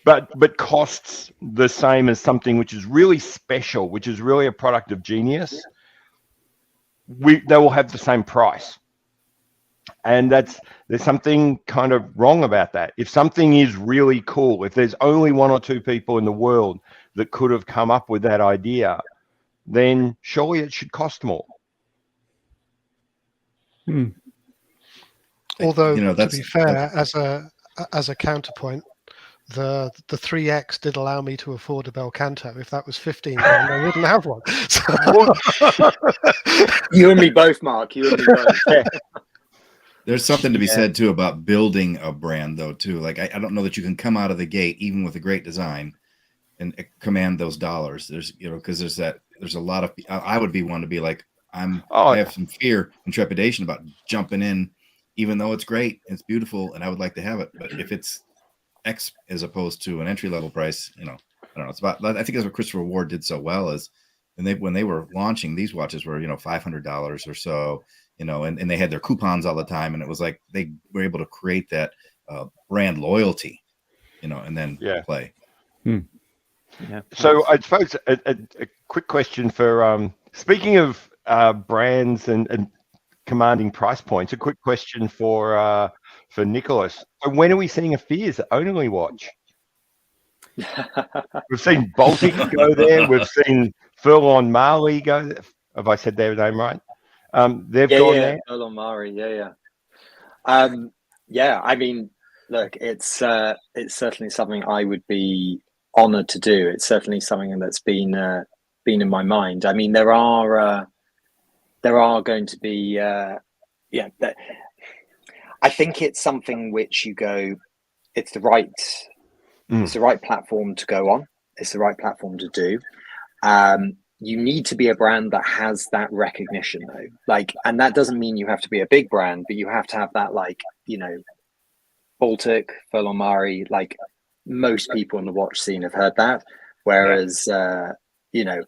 but costs the same as something which is really special, which is really a product of genius, they will have the same price. And there's something kind of wrong about that. If something is really cool, if there's only one or two people in the world that could have come up with that idea, then surely it should cost more. Although, You know, to be fair, as a counterpoint, the 3X did allow me to afford a Belcanto. If that was £15, I wouldn't have one. You and me both, Mark. You and me both. There's something to be said too about building a brand, though. Too, like I don't know that you can come out of the gate even with a great design and command those dollars. There's, you know, because there's a lot of. I would be one to be like, I have some fear and trepidation about jumping in, even though it's great, it's beautiful, and I would like to have it. But if it's X as opposed to an entry level price, you know, I don't know. It's about. I think that's what Christopher Ward did so well is, when they were launching, these watches were, you know, $500 or so. You know, and they had their coupons all the time, and it was like they were able to create that brand loyalty, you know, and then play. Yeah. So I suppose a quick question for speaking of brands and commanding price points. A quick question for Nicholas. So when are we seeing a Fears only watch? We've seen Baltic go there. We've seen Furlong Marley go there. Have I said their name right? They've gone there. Furlong Mari, yeah. I mean, look, it's certainly something I would be honoured to do. It's certainly something that's been in my mind. I mean, there are going to be, I think it's something which you go, it's the right platform to go on. It's the right platform to do. You need to be a brand that has that recognition, though. Like, and that doesn't mean you have to be a big brand, but you have to have that, like, you know, Baltic, Furlong Mari, like most people in the watch scene have heard that. Whereas, you know,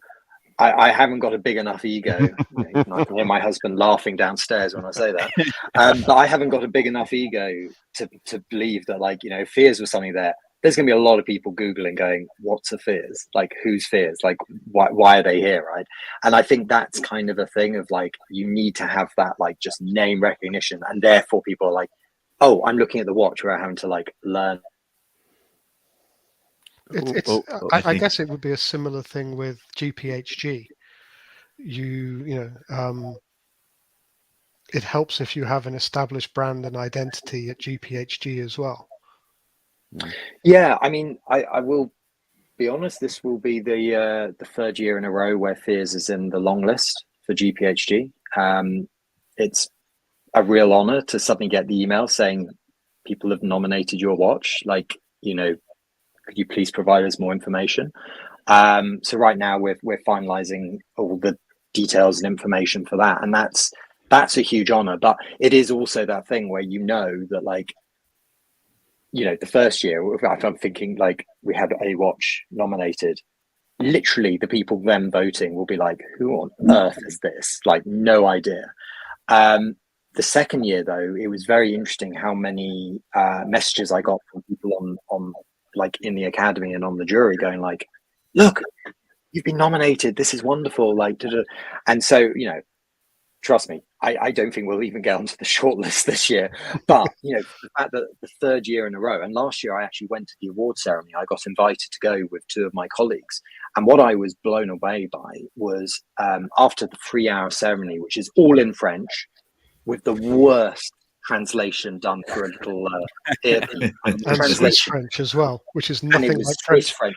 I haven't got a big enough ego. You know, I can hear my husband laughing downstairs when I say that. But I haven't got a big enough ego to believe that, like, you know, Fears was something there. There's going to be a lot of people Googling going, what's a Fears? Like, who's Fears? Like, why are they here, right? And I think that's kind of a thing of, like, you need to have that, like, just name recognition. And therefore people are like, oh, I'm looking at the watch without having to, like, learn. I guess it would be a similar thing with GPHG. You know, it helps if you have an established brand and identity at GPHG as well. Yeah, I mean, I will be honest. This will be the third year in a row where Fears is in the long list for GPHG. It's a real honor to suddenly get the email saying people have nominated your watch. Like, you know, could you please provide us more information? So right now we're finalizing all the details and information for that, and that's a huge honor. But it is also that thing where, you know, that, like, you know, the first year, if I'm thinking, like, we had a watch nominated, literally the people then voting will be like, who on earth is this? Like, no idea. The second year, though, it was very interesting how many messages I got from people on like in the academy and on the jury going like, look, you've been nominated. This is wonderful. Like, and so, you know, trust me, I don't think we'll even get onto the shortlist this year. But, you know, the fact that the third year in a row, and last year I actually went to the award ceremony. I got invited to go with two of my colleagues. And what I was blown away by was after the 3-hour ceremony, which is all in French, with the worst translation done for a little and Swiss French as well, which is nothing like Swiss French.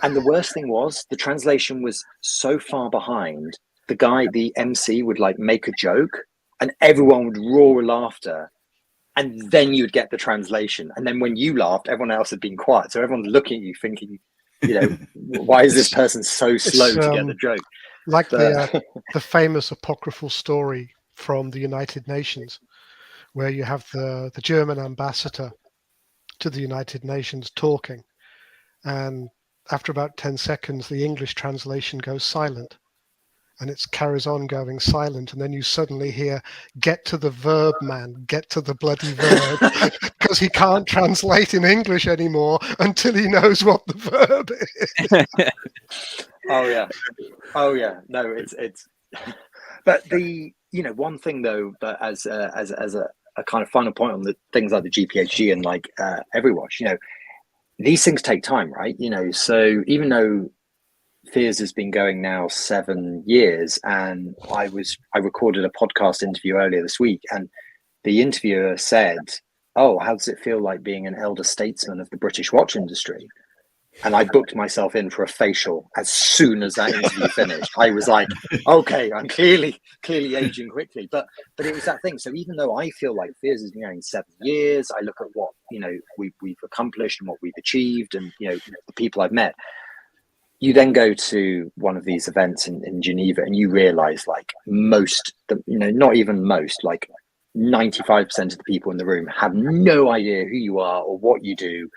And the worst thing was the translation was so far behind. The MC would, like, make a joke and everyone would roar with laughter, and then you'd get the translation. And then when you laughed, everyone else had been quiet. So everyone's looking at you thinking, you know, why is this person so slow to get the joke? Like the famous apocryphal story from the United Nations, where you have the German ambassador to the United Nations talking, and after about 10 seconds, the English translation goes silent. and it carries on going silent, and then you suddenly hear, "Get to the verb, man, get to the bloody verb," because he can't translate in English anymore until he knows what the verb is. Oh yeah. No, it's. But one thing though, but as a kind of final point on the things like the GPHG and like every watch, these things take time, right? So even though Fears has been going now 7 years, and I recorded a podcast interview earlier this week, and the interviewer said, "Oh, how does it feel like being an elder statesman of the British watch industry?" And I booked myself in for a facial as soon as that interview finished. I was like, okay, I'm clearly aging quickly. But it was that thing. So even though I feel like Fears has been going 7 years, I look at what we've accomplished and what we've achieved, and the people I've met. You then go to one of these events in Geneva, and you realize like not even most, like 95% of the people in the room have no idea who you are or what you do.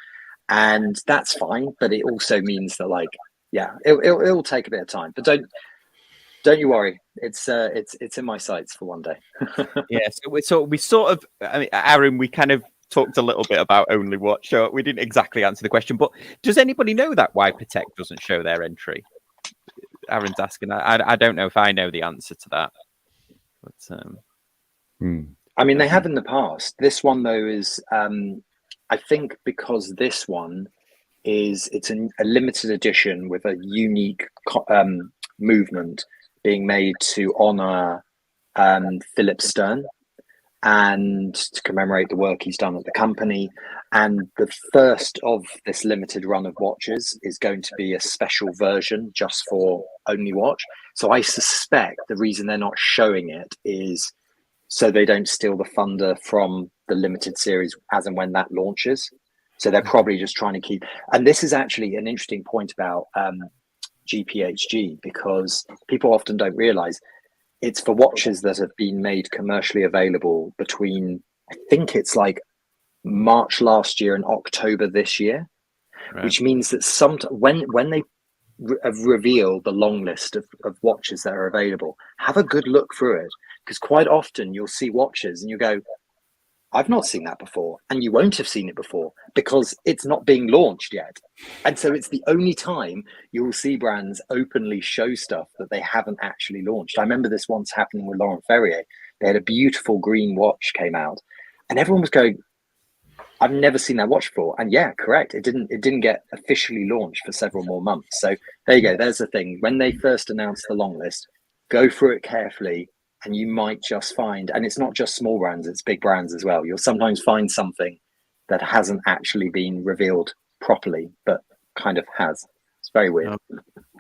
And that's fine, but it also means that like, yeah, it'll take a bit of time, but don't you worry. It's in my sights for one day. Yeah. So we sort of, I mean, Aaron, we kind of talked a little bit about Only Watch. So we didn't exactly answer the question, but does anybody know that why Patek doesn't show their entry? Aaron's asking. I don't know if I know the answer to that. But I mean, they have in the past. This one though is I think because this one it's a limited edition with a unique movement being made to honor Philip Stern and to commemorate the work he's done at the company. And the first of this limited run of watches is going to be a special version just for Only Watch. So I suspect the reason they're not showing it is so they don't steal the thunder from the limited series as and when that launches. So they're probably just trying to keep, and this is actually an interesting point about GPHG, because people often don't realize it's for watches that have been made commercially available between, I think it's like March last year and October this year, right. Which means that when they reveal the long list of watches that are available, have a good look through it, because quite often you'll see watches and you go, I've not seen that before, and you won't have seen it before because it's not being launched yet. And so it's the only time you will see brands openly show stuff that they haven't actually launched. I remember this once happening with Laurent Ferrier. They had a beautiful green watch came out, and everyone was going, I've never seen that watch before. And yeah, correct. It didn't get officially launched for several more months. So there you go. There's the thing. When they first announced the long list, go through it carefully, and you might just find, and it's not just small brands, it's big brands as well. You'll sometimes find something that hasn't actually been revealed properly, but kind of has. It's very weird.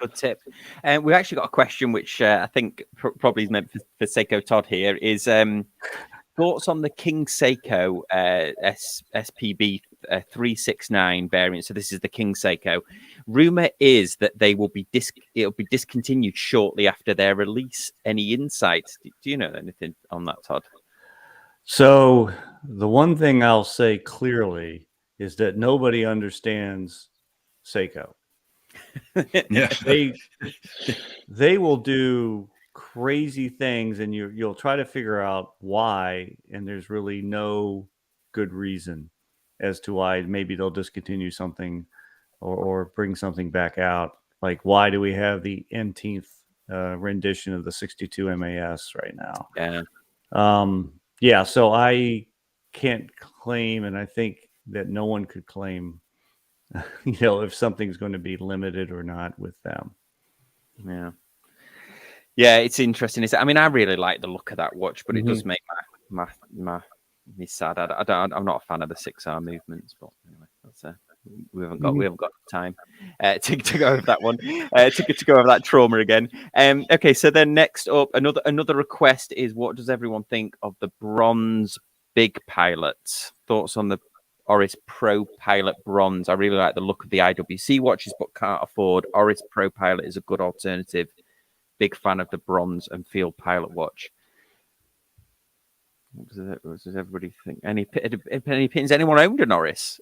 Good tip. And we've actually got a question which I think probably is meant for Seiko Todd here, is thoughts on the King Seiko SPB 369 variant. So this is the King Seiko. Rumor is that they will it'll be discontinued shortly after their release. Any insights? Do you know anything on that, Todd? So the one thing I'll say clearly is that nobody understands Seiko. Yeah, they will do crazy things, and you'll try to figure out why, and there's really no good reason as to why. Maybe they'll discontinue something or bring something back out. Like, why do we have the NTth rendition of the 62 MAS right now? Yeah, so I can't claim, and I think that no one could claim if something's going to be limited or not with them. Yeah, it's interesting. I mean, I really like the look of that watch, but it does make me sad. I'm not a fan of the 6-hour movements, but anyway, that's we haven't got time to go over that one. To go over that trauma again. Okay, so then next up, another request is, what does everyone think of the bronze Big Pilot? Thoughts on the Oris Pro Pilot bronze? I really like the look of the IWC watches, but can't afford. Oris Pro Pilot is a good alternative. Big fan of the bronze and field pilot watch. What does everybody think? Any pins? Anyone owned an Oris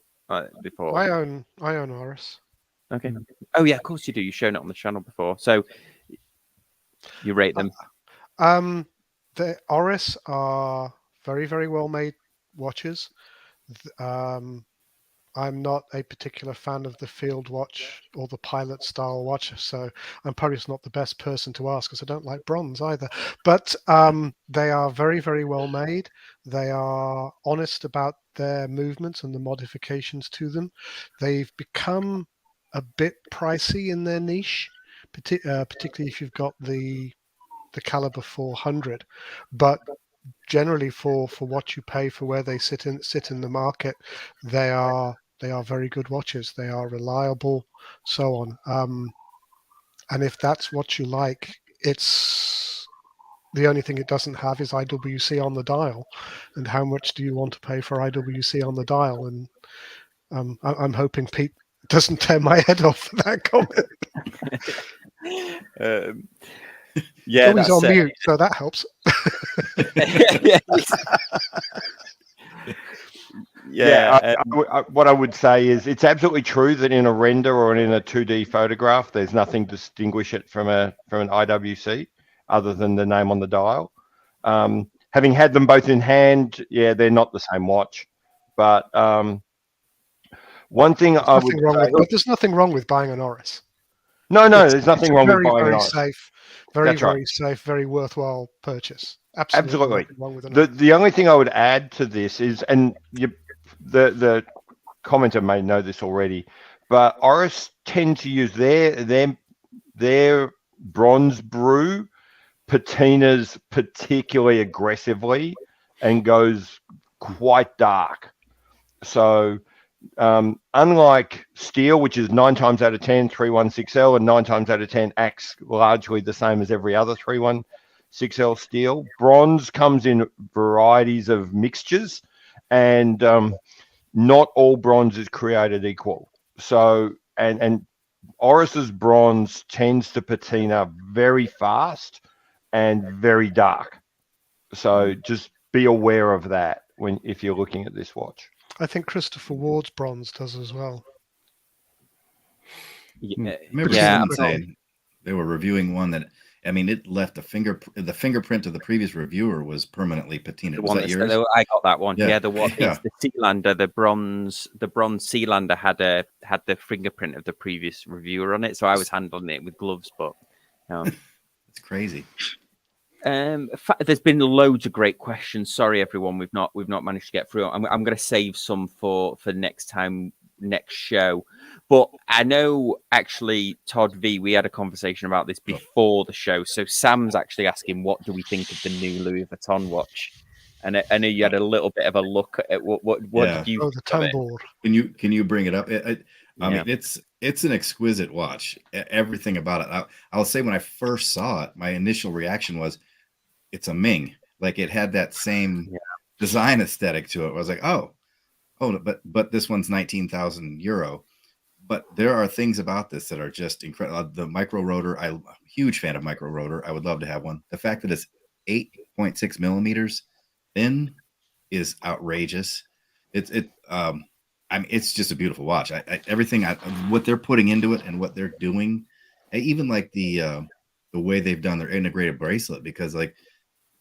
before? I own Oris. Okay. Oh yeah, of course you do. You've shown it on the channel before. So You rate them? The Oris are very, very well made watches. I'm not a particular fan of the field watch or the pilot style watch, so I'm probably just not the best person to ask because I don't like bronze either. But they are very, very well made. They are honest about their movements and the modifications to them. They've become a bit pricey in their niche, particularly if you've got the caliber 400, but generally for what you pay for where they sit in the market, they are very good watches. They are reliable, so on. And if that's what you like, it's the only thing it doesn't have is IWC on the dial. And how much do you want to pay for IWC on the dial? And I'm hoping Pete doesn't tear my head off for that comment. Yeah, he's on mute, so that helps. What I would say is it's absolutely true that in a render or in a 2D photograph, there's nothing to distinguish it from an IWC other than the name on the dial. Having had them both in hand, yeah, they're not the same watch. But one thing there's nothing wrong with buying an Oris. No, there's nothing wrong with buying an Oris. Very safe, very worthwhile purchase. Absolutely. The only thing I would add to this is, and the commenter may know this already, but Oris tend to use their bronze brew patinas particularly aggressively and goes quite dark. So unlike steel, which is 9 times out of 10 316L, and 9 times out of 10 acts largely the same as every other 316L steel, bronze comes in varieties of mixtures, and not all bronze is created equal. So and Oris's bronze tends to patina very fast and very dark. So just be aware of that if you're looking at this watch. I think Christopher Ward's bronze does as well. Yeah, I remember someone saying they were reviewing one that, I mean, it left the fingerprint of the previous reviewer was permanently patinaed. Was that yours? I got that one. Yeah, the one. It's the Sealander, the bronze Sealander had the fingerprint of the previous reviewer on it. So I was handling it with gloves, but it's crazy. There's been loads of great questions. Sorry, everyone, we've not managed to get through. I'm going to save some for next show. But I know actually, Todd V, we had a conversation about this before the show. So Sam's actually asking, what do we think of the new Louis Vuitton watch? And I know you had a little bit of a look at what did you? Oh, the tambour. Can you bring it up? I mean, it's an exquisite watch. Everything about it. I'll say when I first saw it, my initial reaction was, it's a Ming. Like it had that same design aesthetic to it. I was like, oh, but this one's 19,000 euro. But there are things about this that are just incredible. The micro rotor, I'm a huge fan of micro rotor. I would love to have one. The fact that it's 8.6 millimeters thin is outrageous. I mean, it's just a beautiful watch. Everything what they're putting into it and what they're doing, I even like the way they've done their integrated bracelet, because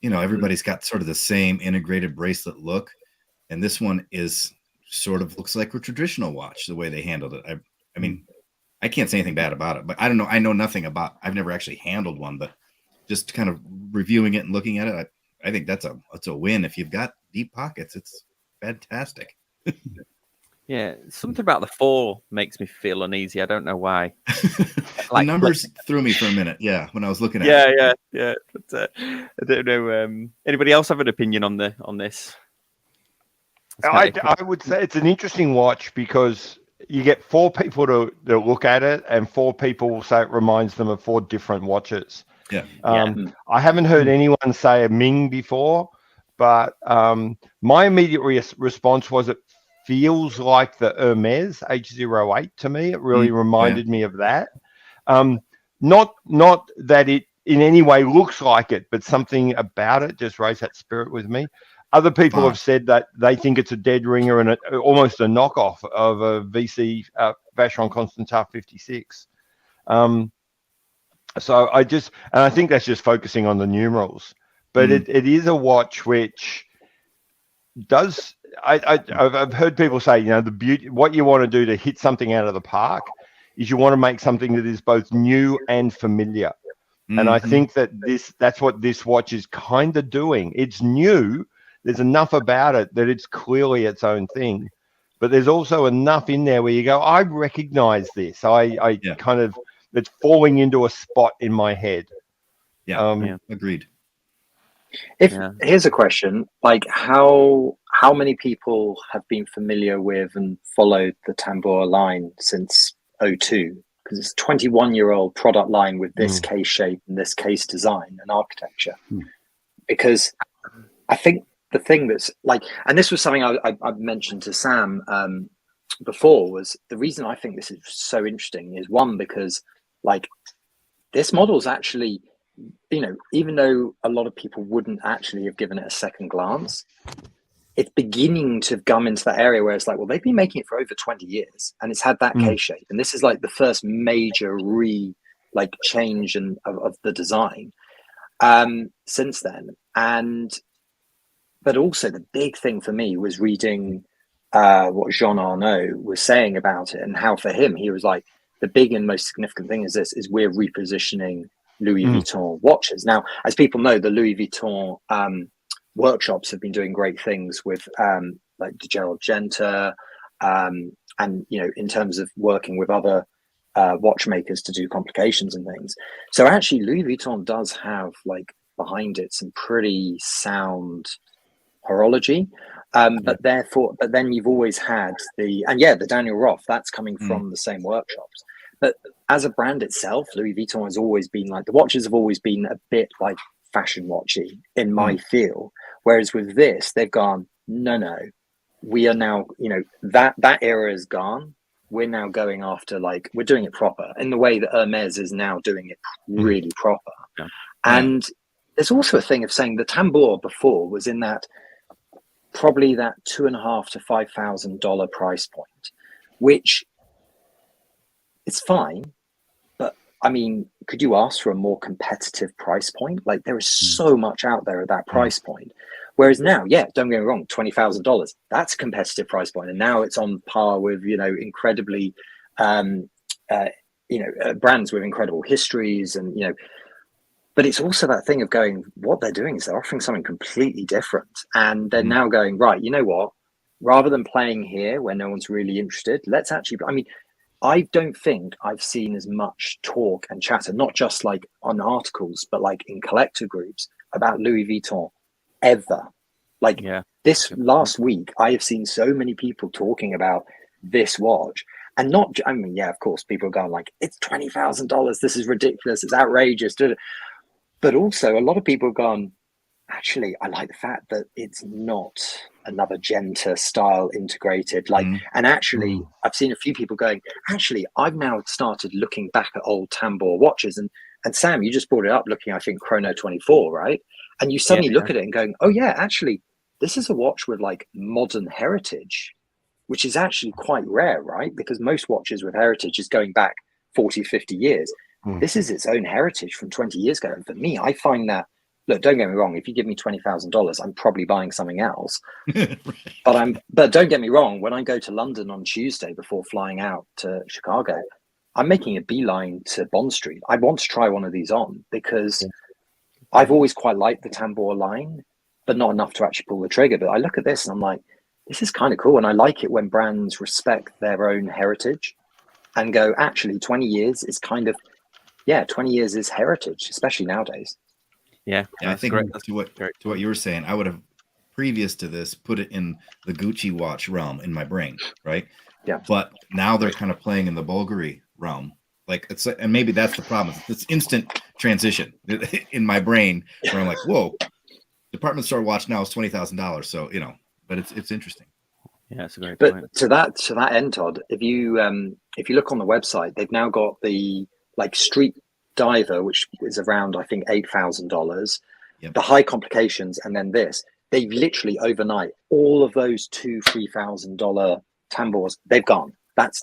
everybody's got sort of the same integrated bracelet look, and this one is sort of looks like a traditional watch the way they handled it. I mean, I can't say anything bad about it, but I don't know. I know nothing about. I've never actually handled one, but just kind of reviewing it and looking at it, I think that's a win. If you've got deep pockets, it's fantastic. Yeah, something about the 4 makes me feel uneasy. I don't know why. The numbers threw me for a minute. Yeah, when I was looking at it. Yeah. But, I don't know. Anybody else have an opinion on this? I would say it's an interesting watch because you get 4 people to look at it, and 4 people will say it reminds them of 4 different watches. Yeah. I haven't heard anyone say a Ming before, but my immediate response was it feels like the Hermes H08 to me. It really reminded me of that. Not that it in any way looks like it, but something about it just raised that spirit with me. Other people have said that they think it's a dead ringer and almost a knockoff of a VC Vacheron Constantin 56. So I think that's just focusing on the numerals, but it is a watch which does. I've heard people say, the beauty, what you want to do to hit something out of the park is you want to make something that is both new and familiar. And I think that's what this watch is kind of doing. It's new. There's enough about it that it's clearly its own thing, but there's also enough in there where you go, I recognize this. I kind of, it's falling into a spot in my head. Agreed. Here's a question, like how many people have been familiar with and followed the Tambor line since 2002? Because it's a 21-year-old product line with this case shape and this case design and architecture. Because I think the thing that's like, and this was something I mentioned to Sam before, was the reason I think this is so interesting is, one, because like this model is actually, even though a lot of people wouldn't actually have given it a second glance, it's beginning to come into that area where it's like, well, they've been making it for over 20 years and it's had that case shape. And this is like the first major change of the design since then. But also the big thing for me was reading what Jean Arnaud was saying about it, and how for him, he was like, the big and most significant thing is we're repositioning Louis Vuitton watches. Now, as people know, the Louis Vuitton workshops have been doing great things with like Gerald Genter, and in terms of working with other watchmakers to do complications and things. So actually, Louis Vuitton does have like behind it some pretty sound horology. But then you've always had the Daniel Roth, that's coming from the same workshops. But as a brand itself, Louis Vuitton has always been like, the watches have always been a bit like fashion watchy in my feel. Whereas with this, they've gone, no, we are now, that era is gone. We're now going after, like, we're doing it proper in the way that Hermes is now doing it really proper. Yeah. And there's also a thing of saying the Tambor before was in that, probably that $2,500 to $5,000 price point, which it's fine. But I mean, could you ask for a more competitive price point? Like, there is so much out there at that price point. Whereas now, don't get me wrong, $20,000, that's a competitive price point. And now it's on par with, incredibly, brands with incredible histories and, but it's also that thing of going, what they're doing is they're offering something completely different. And they're now going, right, you know what, rather than playing here where no one's really interested, let's actually, I don't think I've seen as much talk and chatter, not just like on articles, but like in collector groups about Louis Vuitton ever. Like this last week, I have seen so many people talking about this watch. And not, of course, people are going like, it's $20,000. This is ridiculous. It's outrageous. But also a lot of people have gone, actually, I like the fact that it's not another Genta style integrated. Like, and actually, I've seen a few people going, actually, I've now started looking back at old Tambor watches. And Sam, you just brought it up looking, I think, Chrono 24, right? And you suddenly look at it and going, oh, yeah, actually, this is a watch with like modern heritage, which is actually quite rare, right? Because most watches with heritage is going back 40, 50 years. This is its own heritage from 20 years ago. And for me, I find that, look, don't get me wrong, if you give me $20,000, I'm probably buying something else. But don't get me wrong, when I go to London on Tuesday before flying out to Chicago, I'm making a beeline to Bond Street. I want to try one of these on because I've always quite liked the Tambor line, but not enough to actually pull the trigger. But I look at this and I'm like, this is kind of cool. And I like it when brands respect their own heritage and go, actually, 20 years is kind of, 20 years is heritage, especially nowadays. Yeah, I think to what you were saying, I would have, previous to this, put it in the Gucci watch realm in my brain, right? Yeah. But now they're kind of playing in the Bulgari realm. Like, it's, and maybe that's the problem. It's instant transition in my brain where I'm like, whoa, department store watch now is $20,000. So, but it's interesting. Yeah, that's a great point. But to that end, Todd, if you look on the website, they've now got the like Street Diver, which is around, I think, $8,000. The high complications, and then this. They've literally overnight all of those $2,000-$3,000 Tambors, they've gone. That's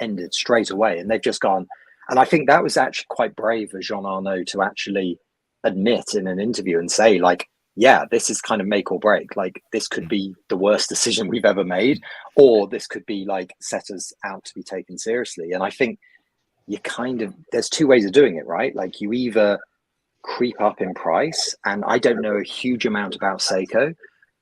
ended straight away, and they've just gone. And I think that was actually quite brave of Jean Arnaud to actually admit in an interview and say, like, yeah, this is kind of make or break. Like, this could be the worst decision we've ever made, or this could be like set us out to be taken seriously. And I think you there's two ways of doing it, right? Like, you either creep up in price, and I don't know a huge amount about Seiko,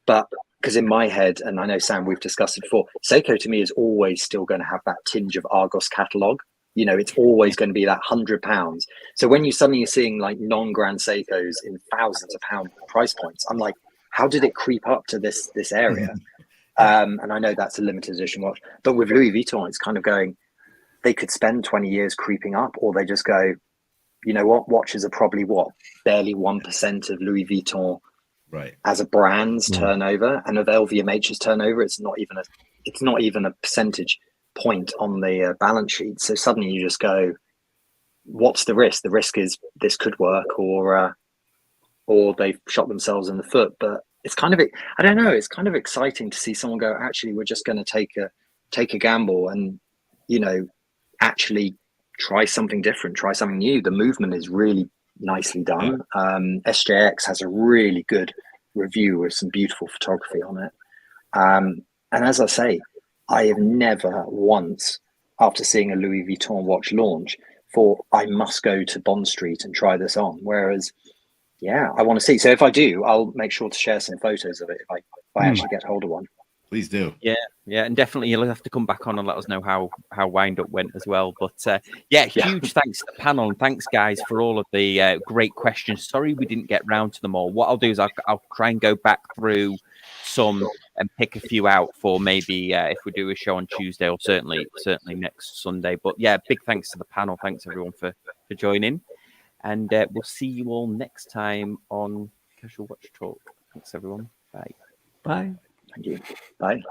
but because in my head, and I know, Sam, we've discussed it before, Seiko to me is always still going to have that tinge of Argos catalog. You know, it's always going to be that £100. So when you suddenly are seeing like non-grand Seikos in thousands of pound price points, I'm like, how did it creep up to this area? And I know that's a limited edition watch, but with Louis Vuitton, it's kind of going, they could spend 20 years creeping up, or they just go, you know what, watches are probably barely 1% of Louis Vuitton as a brand's turnover, and of LVMH's turnover, it's not even a percentage point on the balance sheet. So suddenly you just go, what's the risk? The risk is this could work, or they've shot themselves in the foot. But it's kind of, I don't know, it's kind of exciting to see someone go, actually, we're just going to take a gamble and, you know, actually try something different, try something new. The movement is really nicely done. SJX has a really good review with some beautiful photography on it. And as I say, I have never once, after seeing a Louis Vuitton watch launch, thought I must go to Bond Street and try this on. Whereas, yeah, I want to see. So if I do, I'll make sure to share some photos of it if I actually get hold of one. Please do. Yeah, and definitely you'll have to come back on and let us know how Windup went as well. But huge thanks to the panel, and thanks guys for all of the great questions. Sorry we didn't get round to them all. What I'll do is I'll try and go back through some and pick a few out for maybe if we do a show on Tuesday, or certainly next Sunday. But yeah, big thanks to the panel. Thanks everyone for joining, and we'll see you all next time on Casual Watch Talk. Thanks everyone. Bye. Bye. Thank you. Bye.